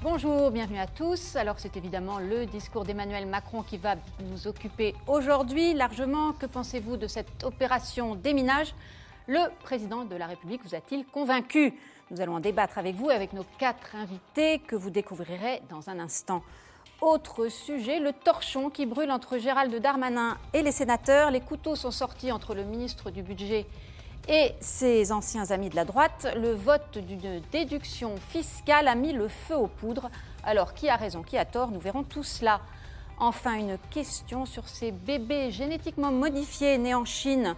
Bonjour, bienvenue à tous. Alors c'est évidemment le discours d'Emmanuel Macron qui va nous occuper aujourd'hui largement. Que pensez-vous de cette opération déminage ? Le président de la République vous a-t-il convaincu ? Nous allons en débattre avec vous et avec nos 4 invités que vous découvrirez dans un instant. Autre sujet, le torchon qui brûle entre Gérald Darmanin et les sénateurs. Les couteaux sont sortis entre le ministre du Budget et ses anciens amis de la droite. Le vote d'une déduction fiscale a mis le feu aux poudres. Alors, qui a raison, qui a tort ? Nous verrons tout cela. Enfin, une question sur ces bébés génétiquement modifiés nés en Chine.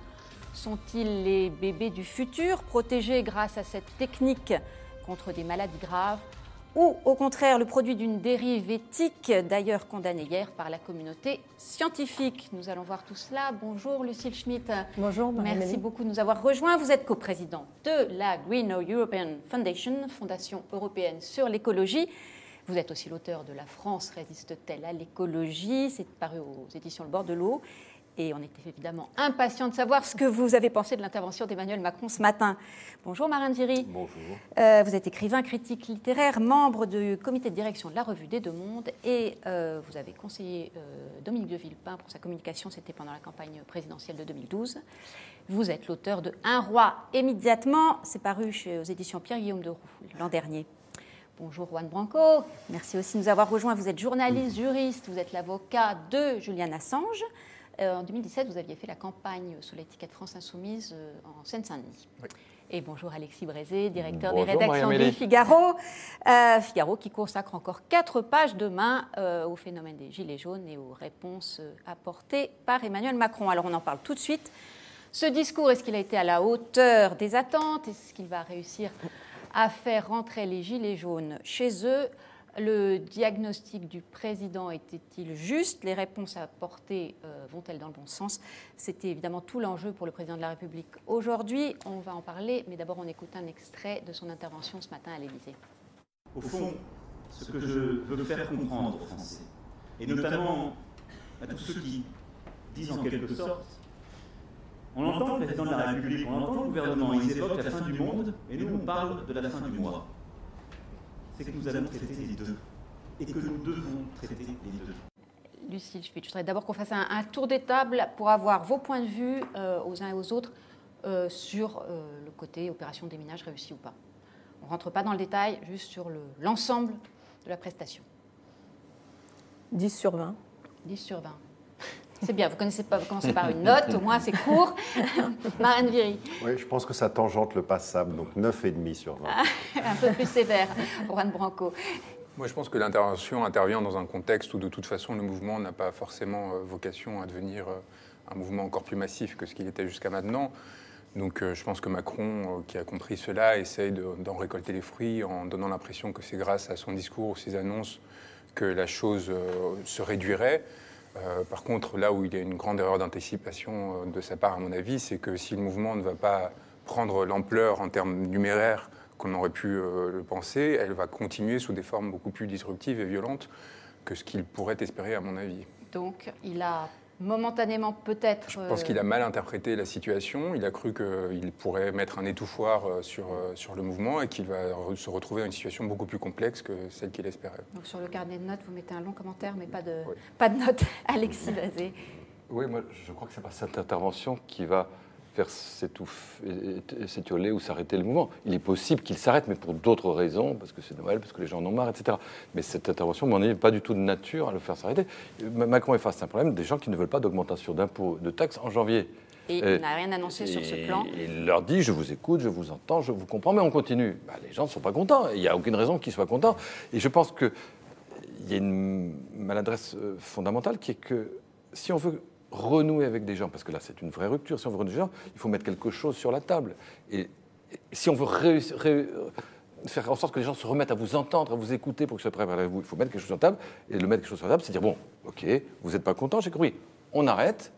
Sont-ils les bébés du futur, protégés grâce à cette technique contre des maladies graves ? Ou au contraire, le produit d'une dérive éthique, d'ailleurs condamnée hier par la communauté scientifique. Nous allons voir tout cela. Bonjour Lucille Schmitt. Bonjour Marie-Amélie. Merci beaucoup de nous avoir rejoints. Vous êtes coprésidente de la Green European Foundation, Fondation européenne sur l'écologie. Vous êtes aussi l'auteur de La France résiste-t-elle à l'écologie ? C'est paru aux éditions Le Bord de l'eau. Et on était évidemment impatients de savoir ce que vous avez pensé de l'intervention d'Emmanuel Macron ce matin. Bonjour Marin Viry. Bonjour. Vous êtes écrivain, critique littéraire, membre du comité de direction de la Revue des Deux Mondes et vous avez conseillé Dominique de Villepin pour sa communication, c'était pendant la campagne présidentielle de 2012. Vous êtes l'auteur de Un roi immédiatement, c'est paru aux éditions Pierre-Guillaume de Roux l'an dernier. Bonjour Juan Branco, merci aussi de nous avoir rejoints. Vous êtes journaliste, juriste, vous êtes l'avocat de Julian Assange. En 2017, vous aviez fait la campagne sous l'étiquette France Insoumise en Seine-Saint-Denis. Oui. Et bonjour Alexis Brézé, directeur des rédactions du Figaro. Figaro qui consacre encore 4 pages demain au phénomène des Gilets jaunes et aux réponses apportées par Emmanuel Macron. Alors on en parle tout de suite. Ce discours, est-ce qu'il a été à la hauteur des attentes ? Est-ce qu'il va réussir à faire rentrer les Gilets jaunes chez eux ? Le diagnostic du président était-il juste ? Les réponses apportées vont-elles dans le bon sens ? C'était évidemment tout l'enjeu pour le président de la République aujourd'hui. On va en parler, mais d'abord on écoute un extrait de son intervention ce matin à l'Élysée. Au fond, ce que je veux faire comprendre aux Français, et notamment à tous ceux qui disent en quelque sorte, on entend le président de la République, on entend le gouvernement, ils évoquent la fin du monde, et nous on parle de la fin du mois. C'est que nous allons traiter les deux, et que nous devons traiter les deux. Lucille Schmitt, je voudrais d'abord qu'on fasse un tour des tables pour avoir vos points de vue aux uns et aux autres sur le côté opération déminage réussie ou pas. On ne rentre pas dans le détail, juste sur l'ensemble de la prestation. 10 sur 20. 10 sur 20. C'est bien, vous commencez par une note, au moins c'est court. Marine Viry. Oui, je pense que ça tangente le passable, donc 9,5 sur 20. Un peu plus sévère, Juan Branco. Moi, je pense que l'intervention intervient dans un contexte où, de toute façon, le mouvement n'a pas forcément vocation à devenir un mouvement encore plus massif que ce qu'il était jusqu'à maintenant. Donc, je pense que Macron, qui a compris cela, essaye d'en récolter les fruits en donnant l'impression que c'est grâce à son discours ou ses annonces que la chose se réduirait. Par contre, là où il y a une grande erreur d'anticipation de sa part, à mon avis, c'est que si le mouvement ne va pas prendre l'ampleur en termes numéraires qu'on aurait pu le penser, elle va continuer sous des formes beaucoup plus disruptives et violentes que ce qu'il pourrait espérer, à mon avis. Donc, il a momentanément peut-être... Je pense qu'il a mal interprété la situation. Il a cru qu'il pourrait mettre un étouffoir sur le mouvement et qu'il va se retrouver dans une situation beaucoup plus complexe que celle qu'il espérait. Donc sur le carnet de notes, vous mettez un long commentaire, mais pas de notes. Alexis Brézé. Oui, moi je crois que c'est par cette intervention qui va faire s'étioler ou s'arrêter le mouvement. Il est possible qu'il s'arrête, mais pour d'autres raisons, parce que c'est Noël, parce que les gens en ont marre, etc. Mais cette intervention, mon avis, n'est pas du tout de nature à le faire s'arrêter. Macron est face à un problème des gens qui ne veulent pas d'augmentation d'impôts, de taxes en janvier. Et il n'a rien annoncé sur ce plan. Il leur dit, je vous écoute, je vous entends, je vous comprends, mais on continue. Les gens ne sont pas contents. Il n'y a aucune raison qu'ils soient contents. Et je pense qu'il y a une maladresse fondamentale qui est que si on veut renouer avec des gens, parce que là c'est une vraie rupture, si on veut renouer avec des gens, il faut mettre quelque chose sur la table. Et si on veut faire en sorte que les gens se remettent à vous entendre, à vous écouter pour que ce soit prêt à vous, il faut mettre quelque chose sur la table. Et le mettre quelque chose sur la table, c'est dire, bon, ok, vous n'êtes pas content, j'ai compris, on arrête,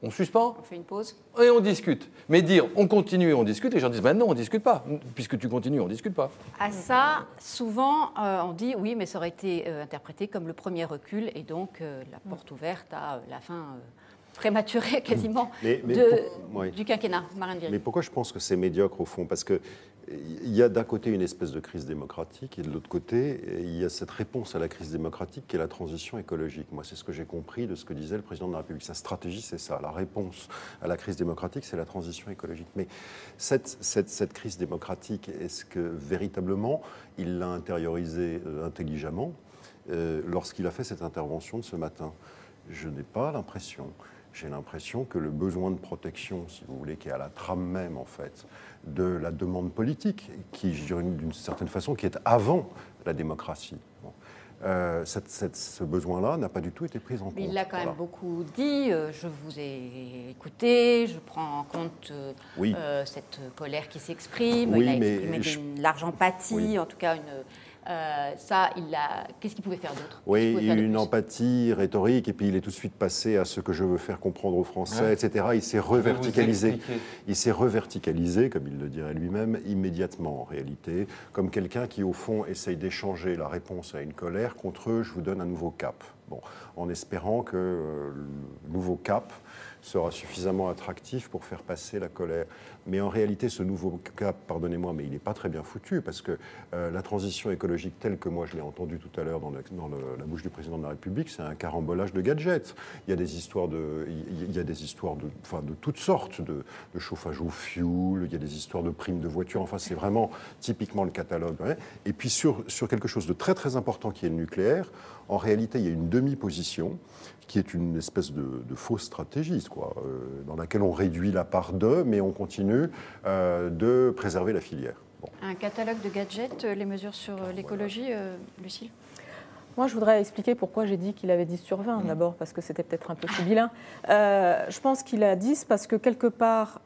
on suspend. On fait une pause. Et on discute. Mais dire, on continue et on discute, les gens disent, non, on ne discute pas. Puisque tu continues, on ne discute pas. À ça, souvent, on dit, oui, mais ça aurait été interprété comme le premier recul, et donc la porte ouverte à la fin prématurée, quasiment, du quinquennat. Marine Viry. Mais pourquoi je pense que c'est médiocre, au fond ? Parce que Il y a d'un côté une espèce de crise démocratique et de l'autre côté, il y a cette réponse à la crise démocratique qui est la transition écologique. Moi, c'est ce que j'ai compris de ce que disait le président de la République. Sa stratégie, c'est ça. La réponse à la crise démocratique, c'est la transition écologique. Mais cette crise démocratique, est-ce que véritablement il l'a intériorisée intelligemment lorsqu'il a fait cette intervention de ce matin? Je n'ai pas l'impression. J'ai l'impression que le besoin de protection, si vous voulez, qui est à la trame même, en fait, de la demande politique, qui, je dirais d'une certaine façon, qui est avant la démocratie. Bon. Ce besoin-là n'a pas du tout été pris en compte. Il l'a quand même beaucoup dit. Je vous ai écouté, je prends en compte cette colère qui s'exprime. Oui, il a exprimé une large empathie, en tout cas qu'est-ce qu'il pouvait faire d'autre? Oui, une empathie rhétorique, et puis il est tout de suite passé à ce que je veux faire comprendre aux Français, etc. Il s'est reverticalisé. Il s'est reverticalisé, comme il le dirait lui-même, immédiatement en réalité, comme quelqu'un qui, au fond, essaye d'échanger la réponse à une colère contre eux, je vous donne un nouveau cap. Bon, en espérant que le nouveau cap sera suffisamment attractif pour faire passer la colère. Mais en réalité, ce nouveau cap, pardonnez-moi, mais il n'est pas très bien foutu, parce que la transition écologique telle que moi je l'ai entendue tout à l'heure dans la bouche du président de la République, c'est un carambolage de gadgets. Il y a des histoires de toutes sortes, de chauffage au fioul, il y a des histoires de primes de voitures, enfin c'est vraiment typiquement le catalogue. Hein. Et puis sur quelque chose de très très important qui est le nucléaire, en réalité il y a une demi-position qui est une espèce de fausse stratégie, dans laquelle on réduit la part d'eux, mais on continue de préserver la filière. Bon. Un catalogue de gadgets, les mesures sur l'écologie, Lucile? Moi, je voudrais expliquer pourquoi j'ai dit qu'il avait 10 sur 20, d'abord, parce que c'était peut-être un peu sibyllin. Je pense qu'il a 10 parce que, quelque part,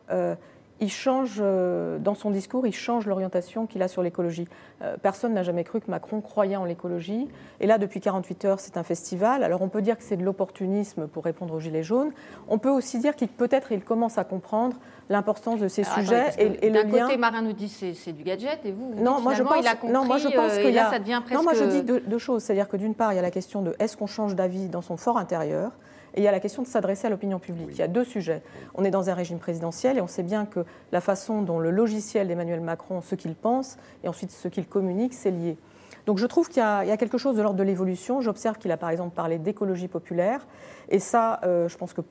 il change, dans son discours, il change l'orientation qu'il a sur l'écologie. Personne n'a jamais cru que Macron croyait en l'écologie. Et là, depuis 48 heures, c'est un festival. Alors, on peut dire que c'est de l'opportunisme pour répondre aux Gilets jaunes. On peut aussi dire qu'il peut-être il commence à comprendre l'importance de ces sujets et le lien. D'un côté, Marin nous dit c'est du gadget, et vous non, moi je pense, il a compris, non, moi je pense que là, ça devient presque... Non, moi je dis deux choses. C'est-à-dire que d'une part, il y a la question de est-ce qu'on change d'avis dans son fort intérieur, et il y a la question de s'adresser à l'opinion publique. Oui. Il y a deux sujets. On est dans un régime présidentiel et on sait bien que la façon dont le logiciel d'Emmanuel Macron, ce qu'il pense, et ensuite ce qu'il communique, c'est lié. Donc je trouve qu'il y a quelque chose de l'ordre de l'évolution. J'observe qu'il a par exemple parlé d'écologie populaire. Et ça, je pense que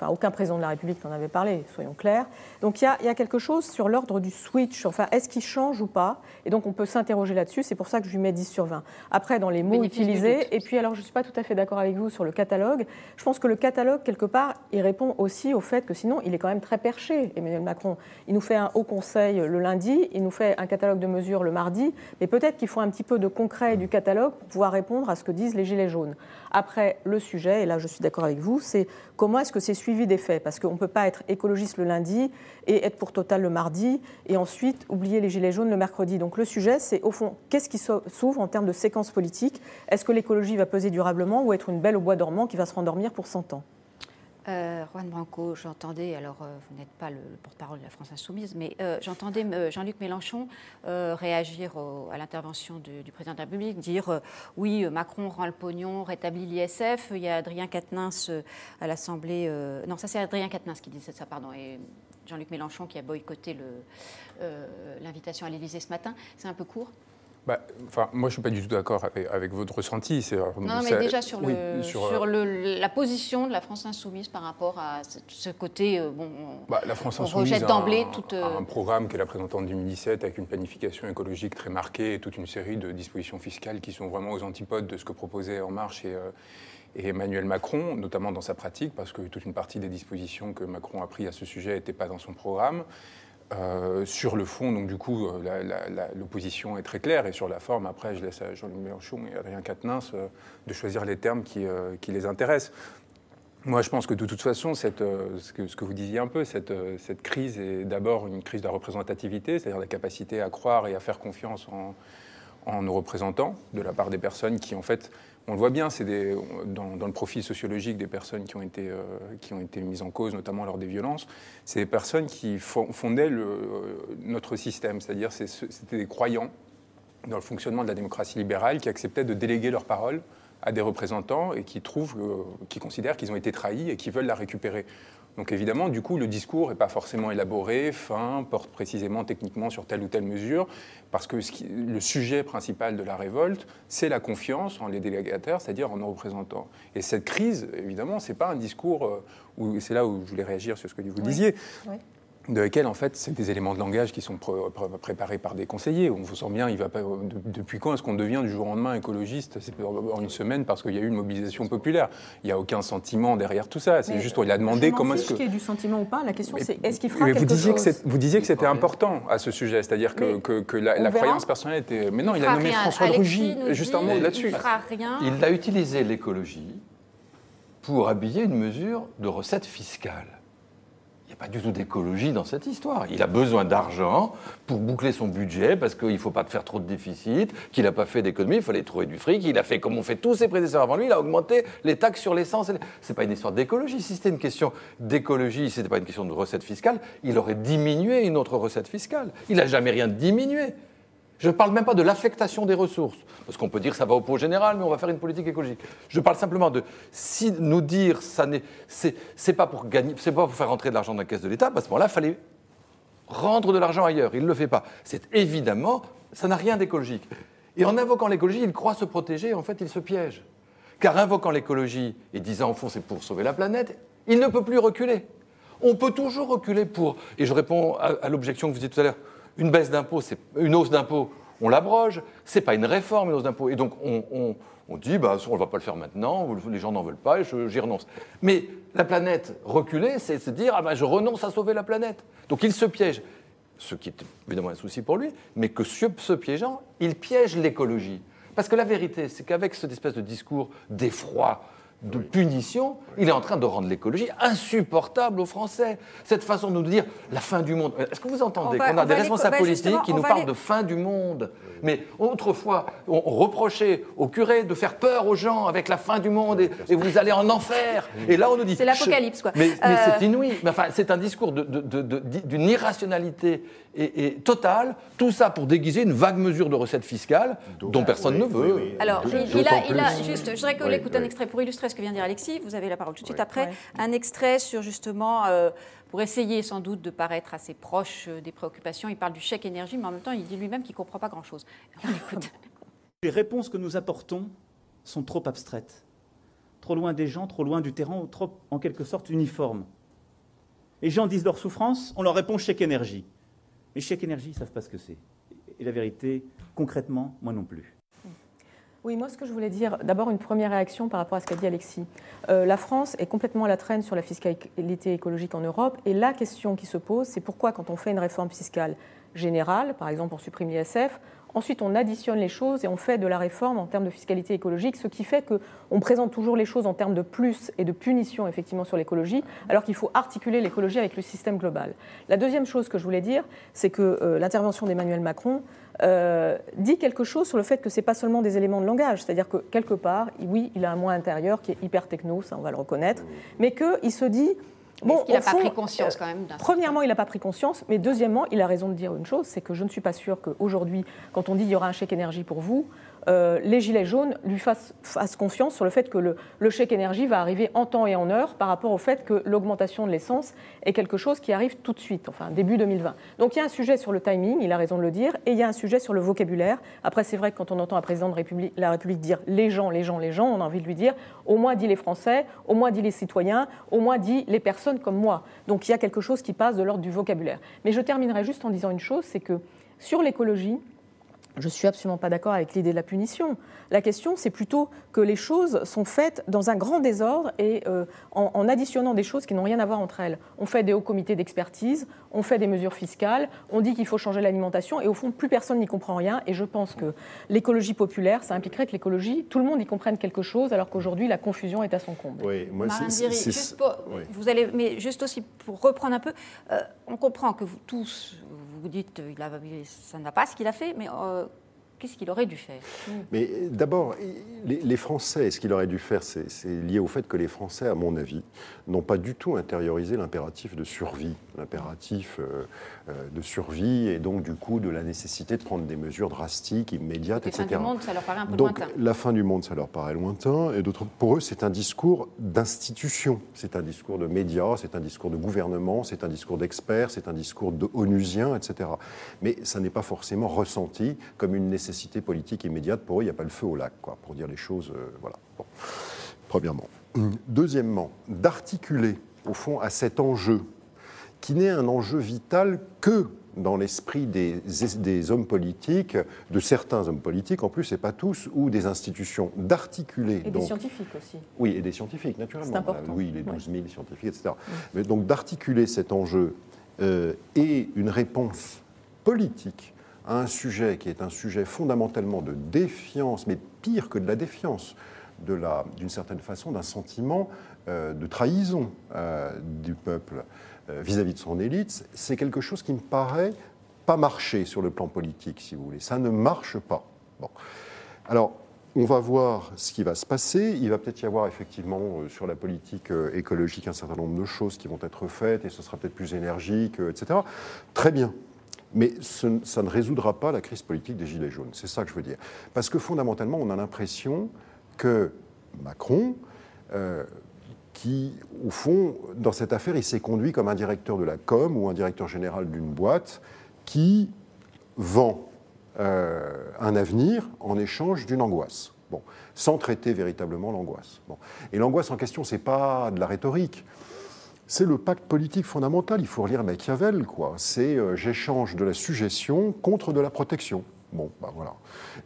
aucun président de la République n'en avait parlé, soyons clairs. Donc il y a quelque chose sur l'ordre du switch. Enfin, est-ce qu'il change ou pas? Et donc on peut s'interroger là-dessus. C'est pour ça que je lui mets 10 sur 20. Après, dans les mots utilisés. Et puis alors, je ne suis pas tout à fait d'accord avec vous sur le catalogue. Je pense que le catalogue, quelque part, il répond aussi au fait que sinon, il est quand même très perché, Emmanuel Macron. Il nous fait un haut conseil le lundi, il nous fait un catalogue de mesures le mardi. Mais peut-être qu'il faut un petit peu de concret du catalogue pour pouvoir répondre à ce que disent les Gilets jaunes. Après, le sujet, et là je suis d'accord avec vous, c'est comment est-ce que c'est suivi des faits? Parce qu'on ne peut pas être écologiste le lundi et être pour Total le mardi et ensuite oublier les Gilets jaunes le mercredi. Donc le sujet, c'est au fond, qu'est-ce qui s'ouvre en termes de séquence politique? Est-ce que l'écologie va peser durablement ou être une belle au bois dormant qui va se rendormir pour 100 ans? Juan Branco, j'entendais, alors vous n'êtes pas le porte-parole de la France Insoumise, mais j'entendais Jean-Luc Mélenchon réagir à l'intervention du président de la République, dire oui, Macron rend le pognon, rétablit l'ISF. Il y a Adrien Quatennens à l'Assemblée. Non, ça c'est Adrien Quatennens qui disait ça, pardon. Et Jean-Luc Mélenchon qui a boycotté l'invitation à l'Élysée ce matin. C'est un peu court. Moi, je ne suis pas du tout d'accord avec votre ressenti. Non, mais déjà sur la position de la France Insoumise par rapport à ce côté, la France Insoumise on rejette d'emblée toute... un programme qu'elle a présenté en 2017 avec une planification écologique très marquée et toute une série de dispositions fiscales qui sont vraiment aux antipodes de ce que proposait En Marche et Emmanuel Macron, notamment dans sa pratique, parce que toute une partie des dispositions que Macron a prises à ce sujet n'étaient pas dans son programme. Sur le fond, donc du coup, l'opposition est très claire, et sur la forme, après, je laisse à Jean-Luc Mélenchon et Adrien Quatennens de choisir les termes qui les intéressent. Moi, je pense que de toute façon, ce que vous disiez un peu, cette crise est d'abord une crise de la représentativité, c'est-à-dire la capacité à croire et à faire confiance en nos représentants, de la part des personnes qui, en fait, on le voit bien, c'est dans le profil sociologique des personnes qui ont été mises en cause, notamment lors des violences, c'est des personnes qui fondaient notre système, c'est-à-dire c'était des croyants dans le fonctionnement de la démocratie libérale qui acceptaient de déléguer leur parole à des représentants et qui considèrent qu'ils ont été trahis et qui veulent la récupérer. Donc évidemment, du coup, le discours n'est pas forcément élaboré, fin, porte précisément techniquement sur telle ou telle mesure, parce que le sujet principal de la révolte, c'est la confiance en les délégataires, c'est-à-dire en nos représentants. Et cette crise, évidemment, ce n'est pas un discours, c'est là où je voulais réagir sur ce que vous disiez, de lesquels, en fait, c'est des éléments de langage qui sont préparés par des conseillers. On vous sent bien, depuis quand est-ce qu'on devient du jour au lendemain écologiste? C'est en une semaine parce qu'il y a eu une mobilisation populaire. Il n'y a aucun sentiment derrière tout ça. C'est juste, il a demandé comment est-ce que... qu'il y ait du sentiment ou pas, la question c'est est-ce qu'il fera quelque chose? Vous disiez que c'était important à ce sujet, c'est-à-dire que la croyance personnelle était... Mais non, il a nommé François de Rugy, juste un mot là-dessus. Il fera rien. Il a utilisé l'écologie pour habiller une mesure de recette fiscale. Il n'y a pas du tout d'écologie dans cette histoire. Il a besoin d'argent pour boucler son budget parce qu'il ne faut pas faire trop de déficit, qu'il n'a pas fait d'économie, il fallait trouver du fric. Il a fait comme ont fait tous ses prédécesseurs avant lui, il a augmenté les taxes sur l'essence. Ce n'est pas une histoire d'écologie. Si c'était une question d'écologie, si ce n'était pas une question de recette fiscale, il aurait diminué une autre recette fiscale. Il n'a jamais rien diminué. Je ne parle même pas de l'affectation des ressources, parce qu'on peut dire que ça va au pot général, mais on va faire une politique écologique. Je parle simplement de si nous dire ça c'est pas pour gagner, c'est pas pour faire rentrer de l'argent dans la caisse de l'État. À ce moment-là, il fallait rendre de l'argent ailleurs. Il ne le fait pas. C'est évidemment, ça n'a rien d'écologique. Et en invoquant l'écologie, il croit se protéger. En fait, il se piège. Car invoquant l'écologie et disant au fond c'est pour sauver la planète, il ne peut plus reculer. On peut toujours reculer pour. Et je réponds à l'objection que vous disiez tout à l'heure. Une baisse d'impôt, c'est une hausse d'impôt, on l'abroge. C'est pas une réforme, une hausse d'impôt. Et donc on dit, on ne va pas le faire maintenant, les gens n'en veulent pas, et j'y renonce. Mais la planète reculer, c'est se dire, je renonce à sauver la planète. Donc il se piège, ce qui est évidemment un souci pour lui, mais que ce piégeant, il piège l'écologie. Parce que la vérité, c'est qu'avec cette espèce de discours d'effroi, de punition, il est en train de rendre l'écologie insupportable aux Français. Cette façon de nous dire la fin du monde. Est-ce que vous entendez qu'on a des responsables politiques qui nous parlent de fin du monde? Mais autrefois, on reprochait aux curés de faire peur aux gens avec la fin du monde et vous allez en enfer. Et là, on nous dit... C'est l'apocalypse, quoi. Mais c'est inouï. Mais enfin, c'est un discours d'une irrationalité et totale. Tout ça pour déguiser une vague mesure de recettes fiscales dont personne ne veut. Oui. Alors, il a juste... Je voudrais qu'on écoute un extrait pour illustrer ce que vient de dire Alexis. Vous avez la parole tout de suite après. Un extrait sur justement, pour essayer sans doute de paraître assez proche des préoccupations. Il parle du chèque énergie, mais en même temps, il dit lui-même qu'il ne comprend pas grand-chose. On écoute. Les réponses que nous apportons sont trop abstraites, trop loin des gens, trop loin du terrain, trop, en quelque sorte, uniformes. Les gens disent leur souffrance, on leur répond chèque énergie. Mais chèque énergie, ils ne savent pas ce que c'est. Et la vérité, concrètement, moi non plus. Oui, moi, ce que je voulais dire, d'abord une première réaction par rapport à ce qu'a dit Alexis. La France est complètement à la traîne sur la fiscalité écologique en Europe. Et la question qui se pose, c'est pourquoi, quand on fait une réforme fiscale générale, par exemple, on supprime l'ISF, ensuite on additionne les choses et on fait de la réforme en termes de fiscalité écologique, ce qui fait qu'on présente toujours les choses en termes de plus et de punition, effectivement, sur l'écologie, alors qu'il faut articuler l'écologie avec le système global. La deuxième chose que je voulais dire, c'est que l'intervention d'Emmanuel Macron dit quelque chose sur le fait que ce n'est pas seulement des éléments de langage, c'est-à-dire que quelque part, oui, il a un moi intérieur qui est hyper techno, ça on va le reconnaître, mais qu'il se dit... Bon, il n'a pas pris conscience quand même. Premièrement, il n'a pas pris conscience, mais deuxièmement, il a raison de dire une chose, c'est que je ne suis pas sûre qu'aujourd'hui, quand on dit qu'il y aura un chèque énergie pour vous, les gilets jaunes lui fassent confiance sur le fait que le chèque énergie va arriver en temps et en heure par rapport au fait que l'augmentation de l'essence est quelque chose qui arrive tout de suite, enfin début 2020. Donc il y a un sujet sur le timing, il a raison de le dire, et il y a un sujet sur le vocabulaire. Après, c'est vrai que quand on entend un président de la République dire les gens, on a envie de lui dire au moins dit les Français, au moins dit les citoyens, au moins dit les personnes comme moi. Donc il y a quelque chose qui passe de l'ordre du vocabulaire. Mais je terminerai juste en disant une chose, c'est que sur l'écologie, je ne suis absolument pas d'accord avec l'idée de la punition. La question, c'est plutôt que les choses sont faites dans un grand désordre et en additionnant des choses qui n'ont rien à voir entre elles. On fait des hauts comités d'expertise, on fait des mesures fiscales, on dit qu'il faut changer l'alimentation et au fond, plus personne n'y comprend rien. Et je pense que l'écologie populaire, ça impliquerait que l'écologie, tout le monde y comprenne quelque chose alors qu'aujourd'hui, la confusion est à son comble. Oui, moi, mais juste aussi pour reprendre un peu, on comprend que vous tous... Vous dites ça n'a pas ce qu'il a fait, mais qu'est-ce qu'il aurait dû faire? Mais d'abord, les Français, ce qu'il aurait dû faire, c'est lié au fait que les Français, à mon avis, n'ont pas du tout intériorisé l'impératif de survie. un impératif de survie et donc du coup de la nécessité de prendre des mesures drastiques, immédiates, etc. La fin du monde, ça leur paraît un peu donc, lointain. La fin du monde, ça leur paraît lointain, et pour eux, c'est un discours d'institution, c'est un discours de médias, c'est un discours de gouvernement, c'est un discours d'experts, c'est un discours de onusiens, etc. Mais ça n'est pas forcément ressenti comme une nécessité politique immédiate. Pour eux, il n'y a pas le feu au lac, quoi, pour dire les choses. Voilà. Bon. Premièrement. Deuxièmement, d'articuler, au fond, à cet enjeu, qui n'est un enjeu vital que dans l'esprit des hommes politiques, de certains hommes politiques, en plus, et pas tous, ou des institutions, d'articuler. Et des scientifiques aussi. Oui, et des scientifiques, naturellement. C'est important. Oui, les 12 000 scientifiques, etc. Mais donc d'articuler cet enjeu et une réponse politique à un sujet qui est un sujet fondamentalement de défiance, mais pire que de la défiance, d'une certaine façon, d'un sentiment de trahison du peuple vis-à-vis de son élite, c'est quelque chose qui me paraît pas marcher sur le plan politique, si vous voulez. Ça ne marche pas. Bon. Alors, on va voir ce qui va se passer. Il va peut-être y avoir effectivement sur la politique écologique un certain nombre de choses qui vont être faites et ce sera peut-être plus énergique, etc. Très bien. Mais ça ne résoudra pas la crise politique des Gilets jaunes. C'est ça que je veux dire. Parce que fondamentalement, on a l'impression que Macron, qui, au fond, dans cette affaire, il s'est conduit comme un directeur de la com ou un directeur général d'une boîte qui vend un avenir en échange d'une angoisse. Bon, sans traiter véritablement l'angoisse. Bon. Et l'angoisse en question, ce n'est pas de la rhétorique. C'est le pacte politique fondamental. Il faut relire Machiavel, quoi. C'est j'échange de la suggestion contre de la protection. Bon, ben voilà.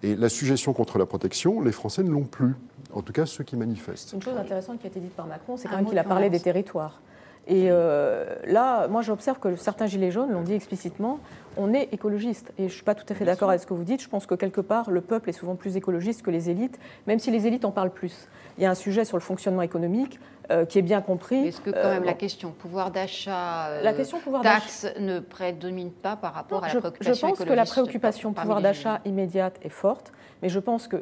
Et la suggestion contre la protection, les Français ne l'ont plus. En tout cas, ceux qui manifestent. Une chose intéressante qui a été dite par Macron, c'est quand même qu'il a parlé des territoires. Et là, moi, j'observe que certains gilets jaunes l'ont dit explicitement, on est écologiste. Et je ne suis pas tout à fait d'accord avec ce que vous dites. Je pense que quelque part, le peuple est souvent plus écologiste que les élites, même si les élites en parlent plus. Il y a un sujet sur le fonctionnement économique qui est bien compris. Est-ce que quand même la question pouvoir d'achat, taxes ne prédomine pas par rapport à la préoccupation écologiste? Je pense que la préoccupation pouvoir d'achat immédiate est forte, mais je pense que,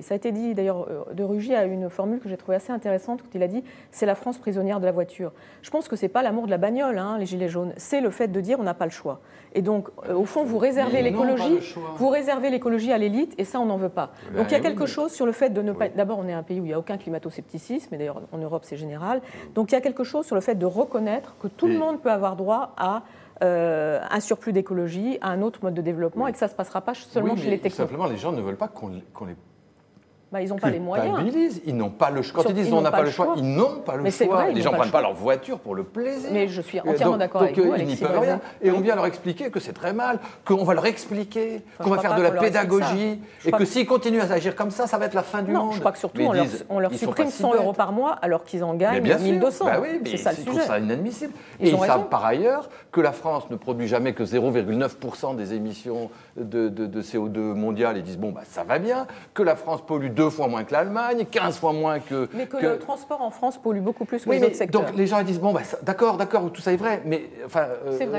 ça a été dit d'ailleurs, de Rugy a une formule que j'ai trouvée assez intéressante, quand il a dit « c'est la France prisonnière de la voiture ». Je pense que ce n'est pas l'amour de la bagnole, hein, les gilets jaunes, c'est le fait de dire on n'a pas le choix. Et donc, au fond, vous réservez l'écologie à l'élite, et ça, on n'en veut pas. Donc, il y a quelque chose sur le fait de ne pas... D'abord, on est un pays où il n'y a aucun climato-scepticisme, et d'ailleurs, en Europe, c'est général. Donc, il y a quelque chose sur le fait de reconnaître que tout le monde peut avoir droit à un surplus d'écologie, à un autre mode de développement, et que ça ne se passera pas seulement chez les technos. Simplement, les gens ne veulent pas qu'on les ils n'ont pas les moyens. Ils n'ont pas le choix. Quand ils disent on n'a pas le choix, ils n'ont pas le choix. Vrai, les gens ne prennent pas leur voiture pour le plaisir. Mais je suis entièrement d'accord avec vous, Alexis. Ils n'y peuvent rien. Et on vient leur expliquer que c'est très mal, qu'on va leur expliquer, qu'on va faire de la pédagogie, et que s'ils continuent à agir comme ça, ça va être la fin du monde. Je crois que surtout, on leur supprime 100 € par mois alors qu'ils en gagnent 1200. C'est ça le sujet. Je trouve ça inadmissible. Et ils savent par ailleurs que la France ne produit jamais que 0,9% des émissions de CO2 mondiales. Ils disent, bon, ça va bien, que la France pollue 2 fois moins que l'Allemagne, 15 fois moins que... Mais que le transport en France pollue beaucoup plus que les autres secteurs. Donc les gens ils disent, bon, d'accord, tout ça est vrai, mais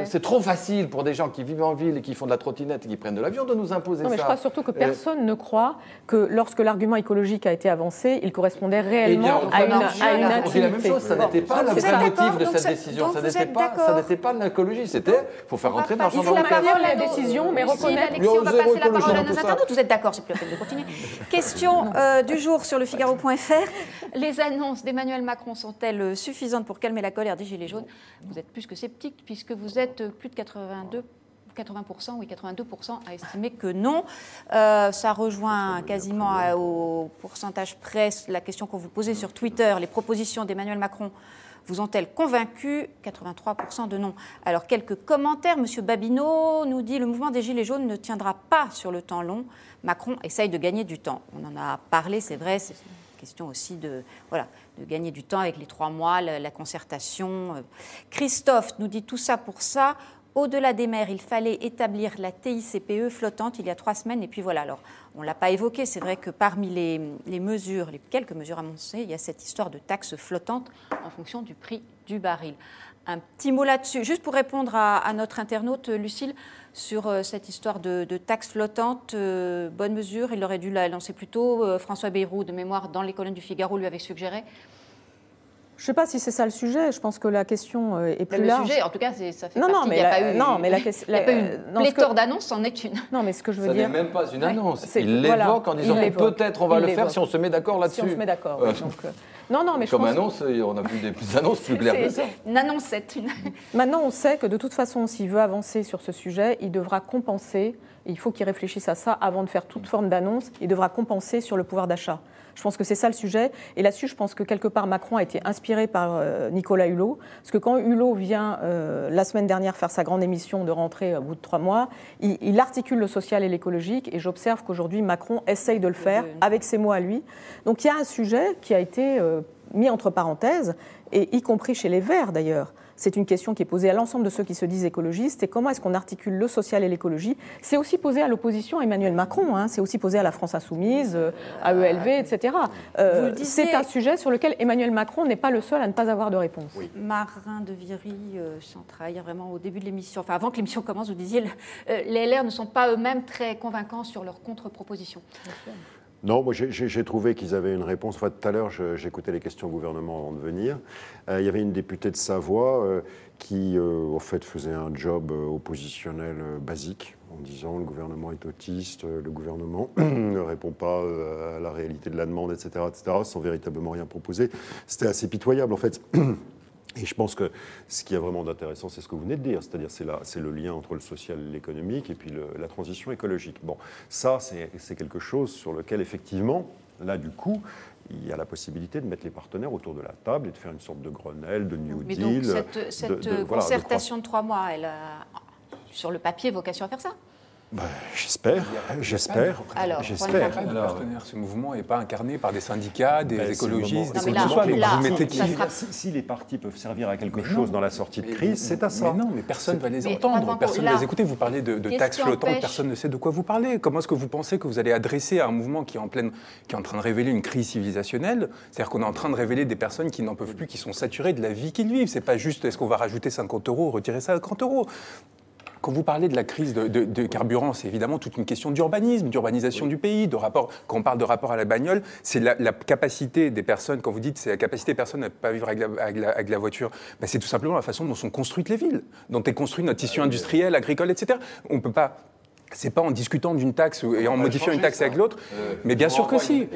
c'est trop facile pour des gens qui vivent en ville et qui font de la trottinette et qui prennent de l'avion de nous imposer ça. Mais je crois surtout que personne ne croit que lorsque l'argument écologique a été avancé, il correspondait réellement à une intimité. On dit la même chose, ça n'était pas le vrai motif de cette décision, ça n'était pas l'écologie, c'était, il faut faire rentrer de l'argent dans le caisse. Il faut pas la décision, mais reconnaître... On va passer la parole à nos internautes, vous êtes d'accord, c'est plus la peine de continuer. Question du jour sur le Figaro.fr. Les annonces d'Emmanuel Macron sont-elles suffisantes pour calmer la colère des Gilets jaunes? Vous êtes plus que sceptique puisque vous êtes plus de 80%, oui 82% à estimer que non. Ça rejoint quasiment au pourcentage près la question qu'on vous posait sur Twitter. Les propositions d'Emmanuel Macron vous ont-elles convaincu? 83% de non. Alors, quelques commentaires. Monsieur Babineau nous dit « Le mouvement des Gilets jaunes ne tiendra pas sur le temps long. Macron essaye de gagner du temps. » On en a parlé, c'est vrai, c'est une question aussi de gagner du temps avec les 3 mois, la concertation. Christophe nous dit « Tout ça pour ça. Au-delà des mers, il fallait établir la TICPE flottante il y a 3 semaines. » Et puis voilà, alors on ne l'a pas évoqué, c'est vrai que parmi les mesures, les quelques mesures annoncées, il y a cette histoire de taxe flottante en fonction du prix du baril. Un petit mot là-dessus, juste pour répondre à notre internaute, Lucille, sur cette histoire de taxe flottante, bonne mesure, il aurait dû la lancer plus tôt. François Bayrou, de mémoire, dans les colonnes du Figaro, lui avait suggéré. Je ne sais pas si c'est ça le sujet. Je pense que la question est plus large. Le sujet, en tout cas, ça fait non, partie. Non, mais il n'y a pas eu, non, mais la question. Il n'y a pas eu pléthore d'annonces, c'en est une. Non, mais ce que je veux dire. dire. Ça n'est même pas une annonce. Il l'évoque en disant peut-être on va le faire si on se met d'accord là-dessus. Si on se met d'accord. Non, mais comme annonce, on a vu des annonces plus claires que ça. Une annonce, c'est une. Maintenant, on sait que de toute façon, s'il veut avancer sur ce sujet, il devra compenser. Il faut qu'il réfléchisse à ça avant de faire toute forme d'annonce. Il devra compenser sur le pouvoir d'achat. Je pense que c'est ça le sujet. Et là-dessus, je pense que quelque part, Macron a été inspiré par Nicolas Hulot. Parce que quand Hulot vient la semaine dernière faire sa grande émission de rentrée au bout de 3 mois, il articule le social et l'écologique. Et j'observe qu'aujourd'hui, Macron essaye de le faire avec ses mots à lui. Donc il y a un sujet qui a été mis entre parenthèses, et y compris chez les Verts d'ailleurs. C'est une question qui est posée à l'ensemble de ceux qui se disent écologistes. Et comment est-ce qu'on articule le social et l'écologie ? C'est aussi posé à l'opposition à Emmanuel Macron. C'est aussi posé à la France Insoumise, à ELV, etc. C'est un sujet sur lequel Emmanuel Macron n'est pas le seul à ne pas avoir de réponse. Oui. Marin de Viry, sans trahir vraiment au début de l'émission, enfin avant que l'émission commence, vous disiez les LR ne sont pas eux-mêmes très convaincants sur leurs contre-propositions. Non, moi j'ai trouvé qu'ils avaient une réponse. Enfin, tout à l'heure, j'écoutais les questions au gouvernement avant de venir. Il y avait une députée de Savoie qui, en fait, faisait un job oppositionnel basique, en disant le gouvernement est autiste, le gouvernement ne répond pas à la réalité de la demande, etc., sans véritablement rien proposer. C'était assez pitoyable, en fait. Et je pense que ce qui est vraiment d'intéressant, c'est ce que vous venez de dire, c'est-à-dire c'est le lien entre le social et l'économique et puis la transition écologique. Bon, ça, c'est quelque chose sur lequel, effectivement, là, du coup, il y a la possibilité de mettre les partenaires autour de la table et de faire une sorte de Grenelle, de New Mais Deal. Donc, cette concertation de 3 mois, elle a, sur le papier, vocation à faire ça ? J'espère. Alors, le partenaire, ce mouvement n'est pas incarné par des syndicats, des écologistes, des Si les partis peuvent servir à quelque chose dans la sortie de crise, c'est à ça. Mais non, mais personne ne va les entendre, personne ne va les écouter. Vous parlez de taxes flottantes, personne ne sait de quoi vous parlez. Comment est-ce que vous pensez que vous allez adresser à un mouvement qui est en train de révéler une crise civilisationnelle ? C'est-à-dire qu'on est en train de révéler des personnes qui n'en peuvent plus, qui sont saturées de la vie qu'ils vivent. C'est pas juste est-ce qu'on va rajouter 50 €, retirer 50 €. Quand vous parlez de la crise de carburant, c'est évidemment toute une question d'urbanisme, d'urbanisation du pays, quand on parle de rapport à la bagnole, c'est la capacité des personnes, quand vous dites c'est la capacité des personnes à ne pas vivre avec la voiture, c'est tout simplement la façon dont sont construites les villes, dont est construit notre tissu industriel, agricole, etc. On ne peut pas... C'est pas en discutant d'une taxe et en modifiant une taxe avec l'autre, mais bien sûr que si.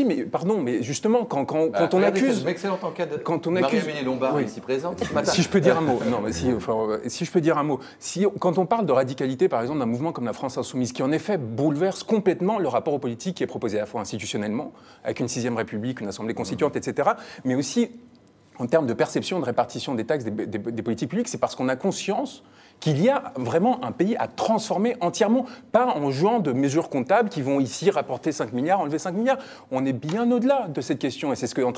Mais pardon, mais justement quand on accuse, excellente enquête. Quand on accuse, Marie-Amélie Lombard ici présente. Si je peux dire un mot, si je peux dire un mot, quand on parle de radicalité, par exemple, d'un mouvement comme la France Insoumise, qui en effet bouleverse complètement le rapport aux politiques qui est proposé à la fois institutionnellement, avec une 6e République, une assemblée constituante, etc., mais aussi en termes de perception, de répartition des taxes, des politiques publiques, c'est parce qu'on a conscience qu'il y a vraiment un pays à transformer entièrement, pas en jouant de mesures comptables qui vont ici rapporter 5 milliards, enlever 5 milliards. On est bien au-delà de cette question, et c'est ce que sont en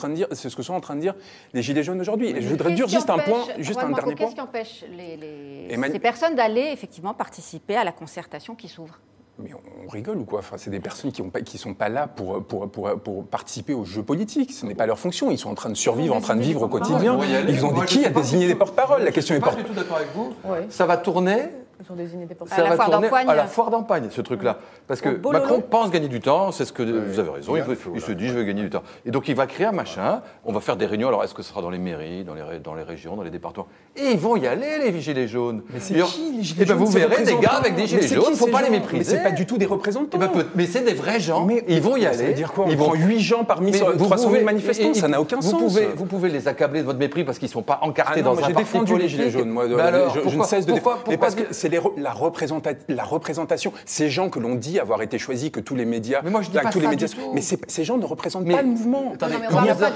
train de dire les Gilets jaunes aujourd'hui. Et je voudrais dire juste un dernier point. Qu'est-ce qui empêche ces personnes d'aller effectivement participer à la concertation qui s'ouvre ? Mais on rigole ou quoi ? Enfin, c'est des personnes qui ne sont pas là pour participer au jeu politique. Ce n'est pas leur fonction. Ils sont en train de survivre, en train de vivre au quotidien. Ils ont dit qui a désigné des porte-paroles ? La question est pas du tout d'accord avec vous. Ça va tourner. Ils ont désigné des ça va tourner à la foire d'Empagne, ce truc-là. Parce que Macron pense gagner du temps, c'est ce que vous avez raison, il se dit je veux gagner du temps. Et donc il va créer un machin, on va faire des réunions, alors est-ce que ce sera dans les mairies, dans les régions, dans les départements ? Et ils vont y aller, les Gilets jaunes. Mais c'est qui les Gilets jaunes ? Vous verrez des gars avec des Gilets jaunes, il ne faut pas les mépriser. Mais c'est pas du tout des représentants. Mais c'est des vrais gens, ils vont y aller. Ça veut dire quoi ? Ils vont 8 gens parmi 300 000 manifestants, ça n'a aucun sens. Vous pouvez les accabler de votre mépris parce qu'ils ne sont pas encartés dans un parti politique. J'ai défendu les Gilets jaunes, moi. Je ne cesse de défendre. Mais parce que c'est la représentation, ces gens que l'on dit avoir été choisis, que tous les médias, mais moi je dis pas ça du tout. Mais ces gens ne représentent pas le mouvement. Attendez,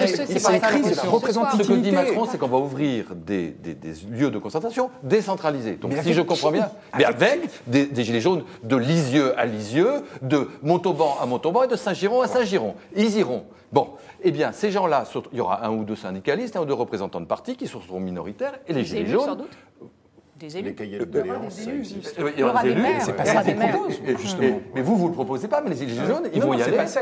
c'est une crise de la représentativité. Ce que dit Macron, c'est qu'on va ouvrir des lieux de concentration décentralisés. Donc si je comprends bien, mais avec des Gilets jaunes de Lisieux à Lisieux, de Montauban à Montauban et de Saint-Girons à Saint-Girons. Ils iront. Bon, eh bien, ces gens-là, il y aura 1 ou 2 syndicalistes, 1 ou 2 représentants de partis qui seront minoritaires, et les Gilets jaunes... Des élus. Les cahiers de doléances, ça existe. Il y aura des élus, c'est pas ça qu'on propose. Mais vous ne le proposez pas, mais les Gilets jaunes, ils vont y aller. C'est pas ça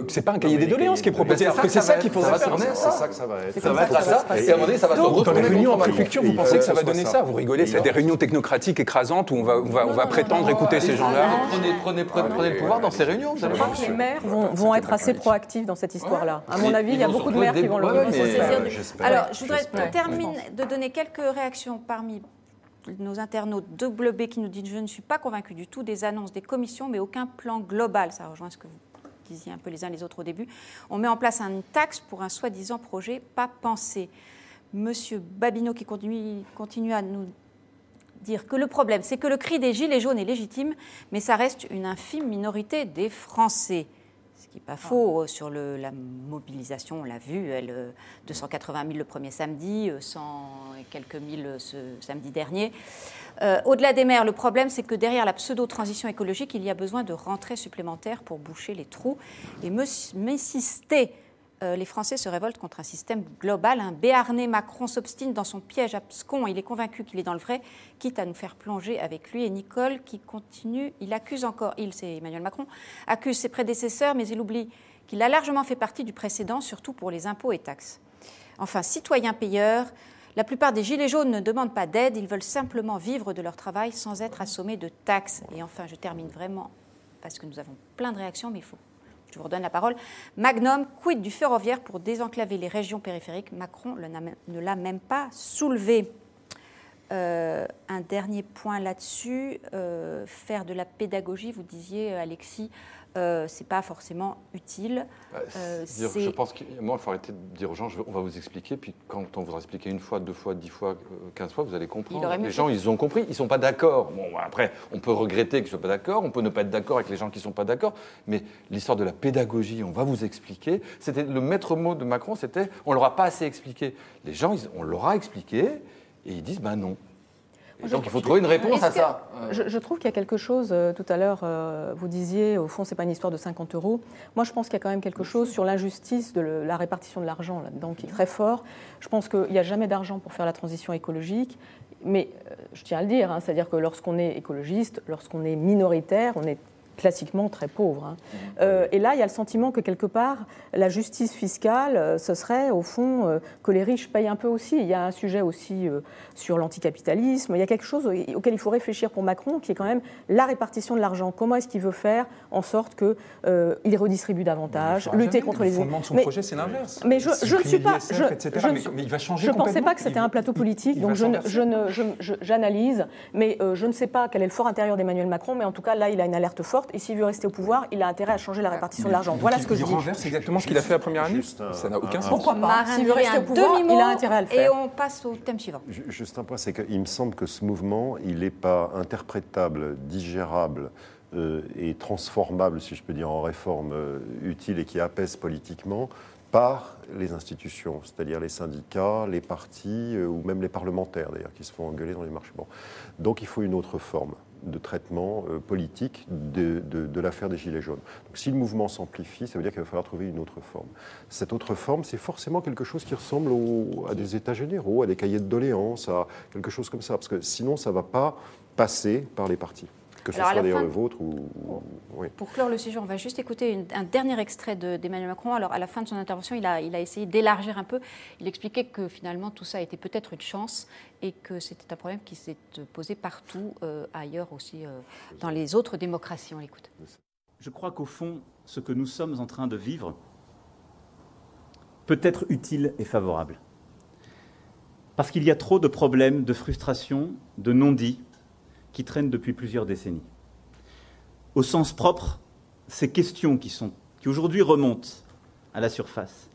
c'est pas un cahier des doléances qui est proposé. C'est ça qu'il faudrait faire. C'est ça que ça va être. Ça va être à ça, et à un moment donné, ça va se retourner. Dans les réunions en contre préfecture, vous pensez que ça va donner ça? Vous rigolez, c'est des réunions technocratiques écrasantes où on va prétendre écouter ces gens-là. Prenez le pouvoir dans ces réunions. Je crois que les maires vont être assez proactifs dans cette histoire-là. À mon avis, il y a beaucoup de maires qui vont le saisir. Alors, je voudrais terminer de donner quelques réactions parmi nos internautes. Double B qui nous dit « Je ne suis pas convaincu du tout des annonces des commissions, mais aucun plan global. » Ça rejoint ce que vous disiez un peu les uns les autres au début. On met en place une taxe pour un soi-disant projet pas pensé. Monsieur Babineau qui continue à nous dire que le problème, c'est que le cri des Gilets jaunes est légitime, mais ça reste une infime minorité des Français. Ce qui n'est pas faux sur la mobilisation, on l'a vu, 280 000 le premier samedi, 100 et quelques mille ce samedi dernier. Au-delà des maires, le problème, c'est que derrière la pseudo-transition écologique, il y a besoin de rentrées supplémentaires pour boucher les trous. Et m'insister, les Français se révoltent contre un système global. Un béarnais Macron s'obstine dans son piège abscon. Il est convaincu qu'il est dans le vrai, quitte à nous faire plonger avec lui. Et Nicole qui continue, il accuse encore, c'est Emmanuel Macron, accuse ses prédécesseurs, mais il oublie qu'il a largement fait partie du précédent, surtout pour les impôts et taxes. Enfin, citoyens payeurs, la plupart des Gilets jaunes ne demandent pas d'aide, ils veulent simplement vivre de leur travail sans être assommés de taxes. Et enfin, je termine vraiment, parce que nous avons plein de réactions, mais je vous redonne la parole. Magnum, quid du ferroviaire pour désenclaver les régions périphériques? Macron ne l'a même pas soulevé. Un dernier point là-dessus, faire de la pédagogie, vous disiez, Alexis, c'est pas forcément utile. Je pense qu'il faut arrêter de dire aux gens, on va vous expliquer, puis quand on vous expliquer une fois, 2 fois, 10 fois, 15 fois, vous allez comprendre. Les gens, ils ont compris, ils ne sont pas d'accord. Bon, après, on peut regretter qu'ils ne soient pas d'accord, on peut ne pas être d'accord avec les gens qui ne sont pas d'accord, mais l'histoire de la pédagogie, on va vous expliquer, c'était le maître mot de Macron, c'était on ne leur a pas assez expliqué. Les gens, on leur a expliqué, et ils disent, non. Et donc il faut trouver une réponse à ça. Je trouve qu'il y a quelque chose, tout à l'heure, vous disiez, au fond, ce n'est pas une histoire de 50 €. Moi, je pense qu'il y a quand même quelque chose sur l'injustice de la répartition de l'argent là-dedans qui est très fort. Je pense qu'il n'y a jamais d'argent pour faire la transition écologique. Mais je tiens à le dire, c'est-à-dire que lorsqu'on est écologiste, lorsqu'on est minoritaire, on est classiquement très pauvre. Et là, il y a le sentiment que quelque part, la justice fiscale, ce serait au fond que les riches payent un peu aussi. Il y a un sujet aussi sur l'anticapitalisme. Il y a quelque chose auquel il faut réfléchir pour Macron, qui est quand même la répartition de l'argent. Comment est-ce qu'il veut faire en sorte qu'il redistribue davantage, lutter contre les... Le fondement de son projet, c'est l'inverse. Mais je ne suis pas... Mais il va changer complètement. Je ne pensais pas que c'était un plateau politique, donc j'analyse, mais je ne sais pas quel est le fort intérieur d'Emmanuel Macron, mais en tout cas, là, il a une alerte forte. Et s'il veut rester au pouvoir, il a intérêt à changer la répartition de l'argent. Voilà ce que je dis. Il renverse exactement ce qu'il a fait la première année. Ça n'a aucun sens. Pourquoi pas? S'il veut rester au pouvoir, il a intérêt à le faire. Et on passe au thème suivant. Juste un point, c'est qu'il me semble que ce mouvement, il n'est pas interprétable, digérable et transformable, si je peux dire, en réforme utile et qui apaise politiquement par les institutions, c'est-à-dire les syndicats, les partis ou même les parlementaires, d'ailleurs, qui se font engueuler dans les marches. Bon. Donc il faut une autre forme de traitement politique de l'affaire des Gilets jaunes. Donc si le mouvement s'amplifie, ça veut dire qu'il va falloir trouver une autre forme. Cette autre forme, c'est forcément quelque chose qui ressemble à des états généraux, à des cahiers de doléances, à quelque chose comme ça, parce que sinon ça ne va pas passer par les partis. Que ce soit d'ailleurs le vôtre ou... Oui. Pour clore le sujet, on va juste écouter un dernier extrait d'Emmanuel Macron. Alors, à la fin de son intervention, il a essayé d'élargir un peu. Il expliquait que finalement, tout ça était peut-être une chance et que c'était un problème qui s'est posé partout, ailleurs aussi, dans les autres démocraties. On l'écoute. Je crois qu'au fond, ce que nous sommes en train de vivre peut être utile et favorable. Parce qu'il y a trop de problèmes, de frustration, de non-dits qui traînent depuis plusieurs décennies. Au sens propre, ces questions qui aujourd'hui remontent à la surface,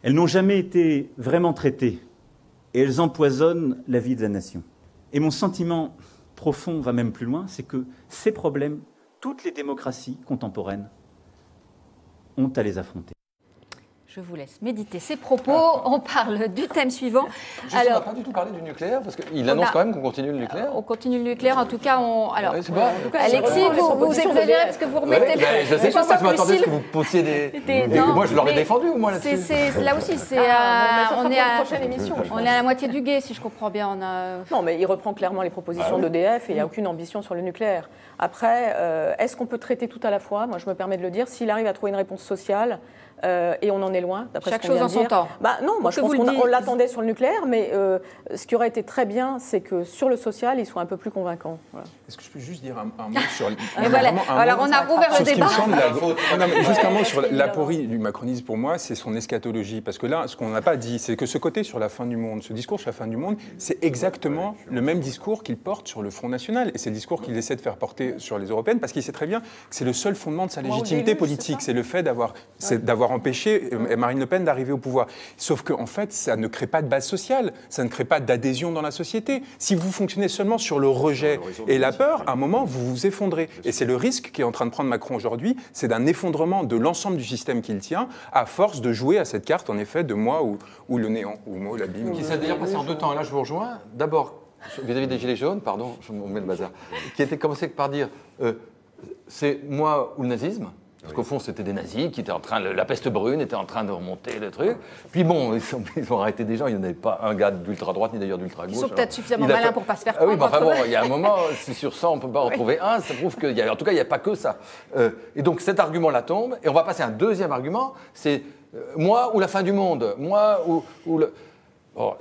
elles n'ont jamais été vraiment traitées et elles empoisonnent la vie de la nation. Et mon sentiment profond va même plus loin, c'est que ces problèmes, toutes les démocraties contemporaines ont à les affronter. Je vous laisse méditer ces propos. On parle du thème suivant. On n'a pas du tout parlé du nucléaire, parce qu'il annonce quand même qu'on continue le nucléaire. On continue le nucléaire, en tout cas. Alors, c'est pas... Alexis, vous exagérez parce que vous remettez... je sais pas, je m'attendais à ce que vous posiez des... Moi, je l'aurais défendu, au moins, là-dessus. Là aussi, on est à la moitié du gué, si je comprends bien. Non, mais il reprend clairement les propositions d'EDF et il n'y a aucune ambition sur le nucléaire. Après, est-ce qu'on peut traiter tout à la fois ? Moi, je me permets de le dire. S'il arrive à trouver une réponse sociale, et on en est loin, d'après chaque ce qu'on vient chose en son temps. Non, moi je pense qu'on l'attendait sur le nucléaire, mais ce qui aurait été très bien, c'est que sur le social, il soit un peu plus convaincant. Voilà. Est-ce que je peux juste dire un mot sur... Alors on a rouvert le débat. Juste un mot sur l'aporie du macronisme, pour moi, c'est son eschatologie. Parce que là, ce qu'on n'a pas dit, c'est que ce côté sur la fin du monde, ce discours sur la fin du monde, c'est exactement le même discours qu'il porte sur le Front National. Et c'est le discours qu'il essaie de faire porter sur les européennes, parce qu'il sait très bien que c'est le seul fondement de sa légitimité politique. C'est le fait d'avoir empêché Marine Le Pen d'arriver au pouvoir. Sauf qu'en fait, ça ne crée pas de base sociale, ça ne crée pas d'adhésion dans la société. Si vous fonctionnez seulement sur le rejet et la peur, à un moment, vous vous effondrez. Et c'est le risque qu'est en train de prendre Macron aujourd'hui, c'est d'un effondrement de l'ensemble du système qu'il tient, à force de jouer à cette carte, en effet, de moi ou le néant, ou moi l'abîme. Qui s'est d'ailleurs passé en deux temps. Et là, je vous rejoins. D'abord, vis-à-vis des Gilets jaunes, pardon, je me mets le bazar, qui était commencé par dire c'est moi ou le nazisme. Parce qu'au fond, c'était des nazis qui étaient en train, la peste brune était en train de remonter le truc. Puis bon, ils ont arrêté des gens. Il n'y en avait pas un gars d'ultra-droite ni d'ailleurs d'ultra-gauche. Ils sont peut-être suffisamment malins pour ne pas se faire prendre. Oui, mais enfin bon, il y a un moment, si sur 100, on ne peut pas en trouver un, ça prouve qu'il y a, en tout cas, il n'y a pas que ça. Et donc cet argument-là tombe. Et on va passer à un deuxième argument, c'est moi ou la fin du monde. Moi ou le... Bon,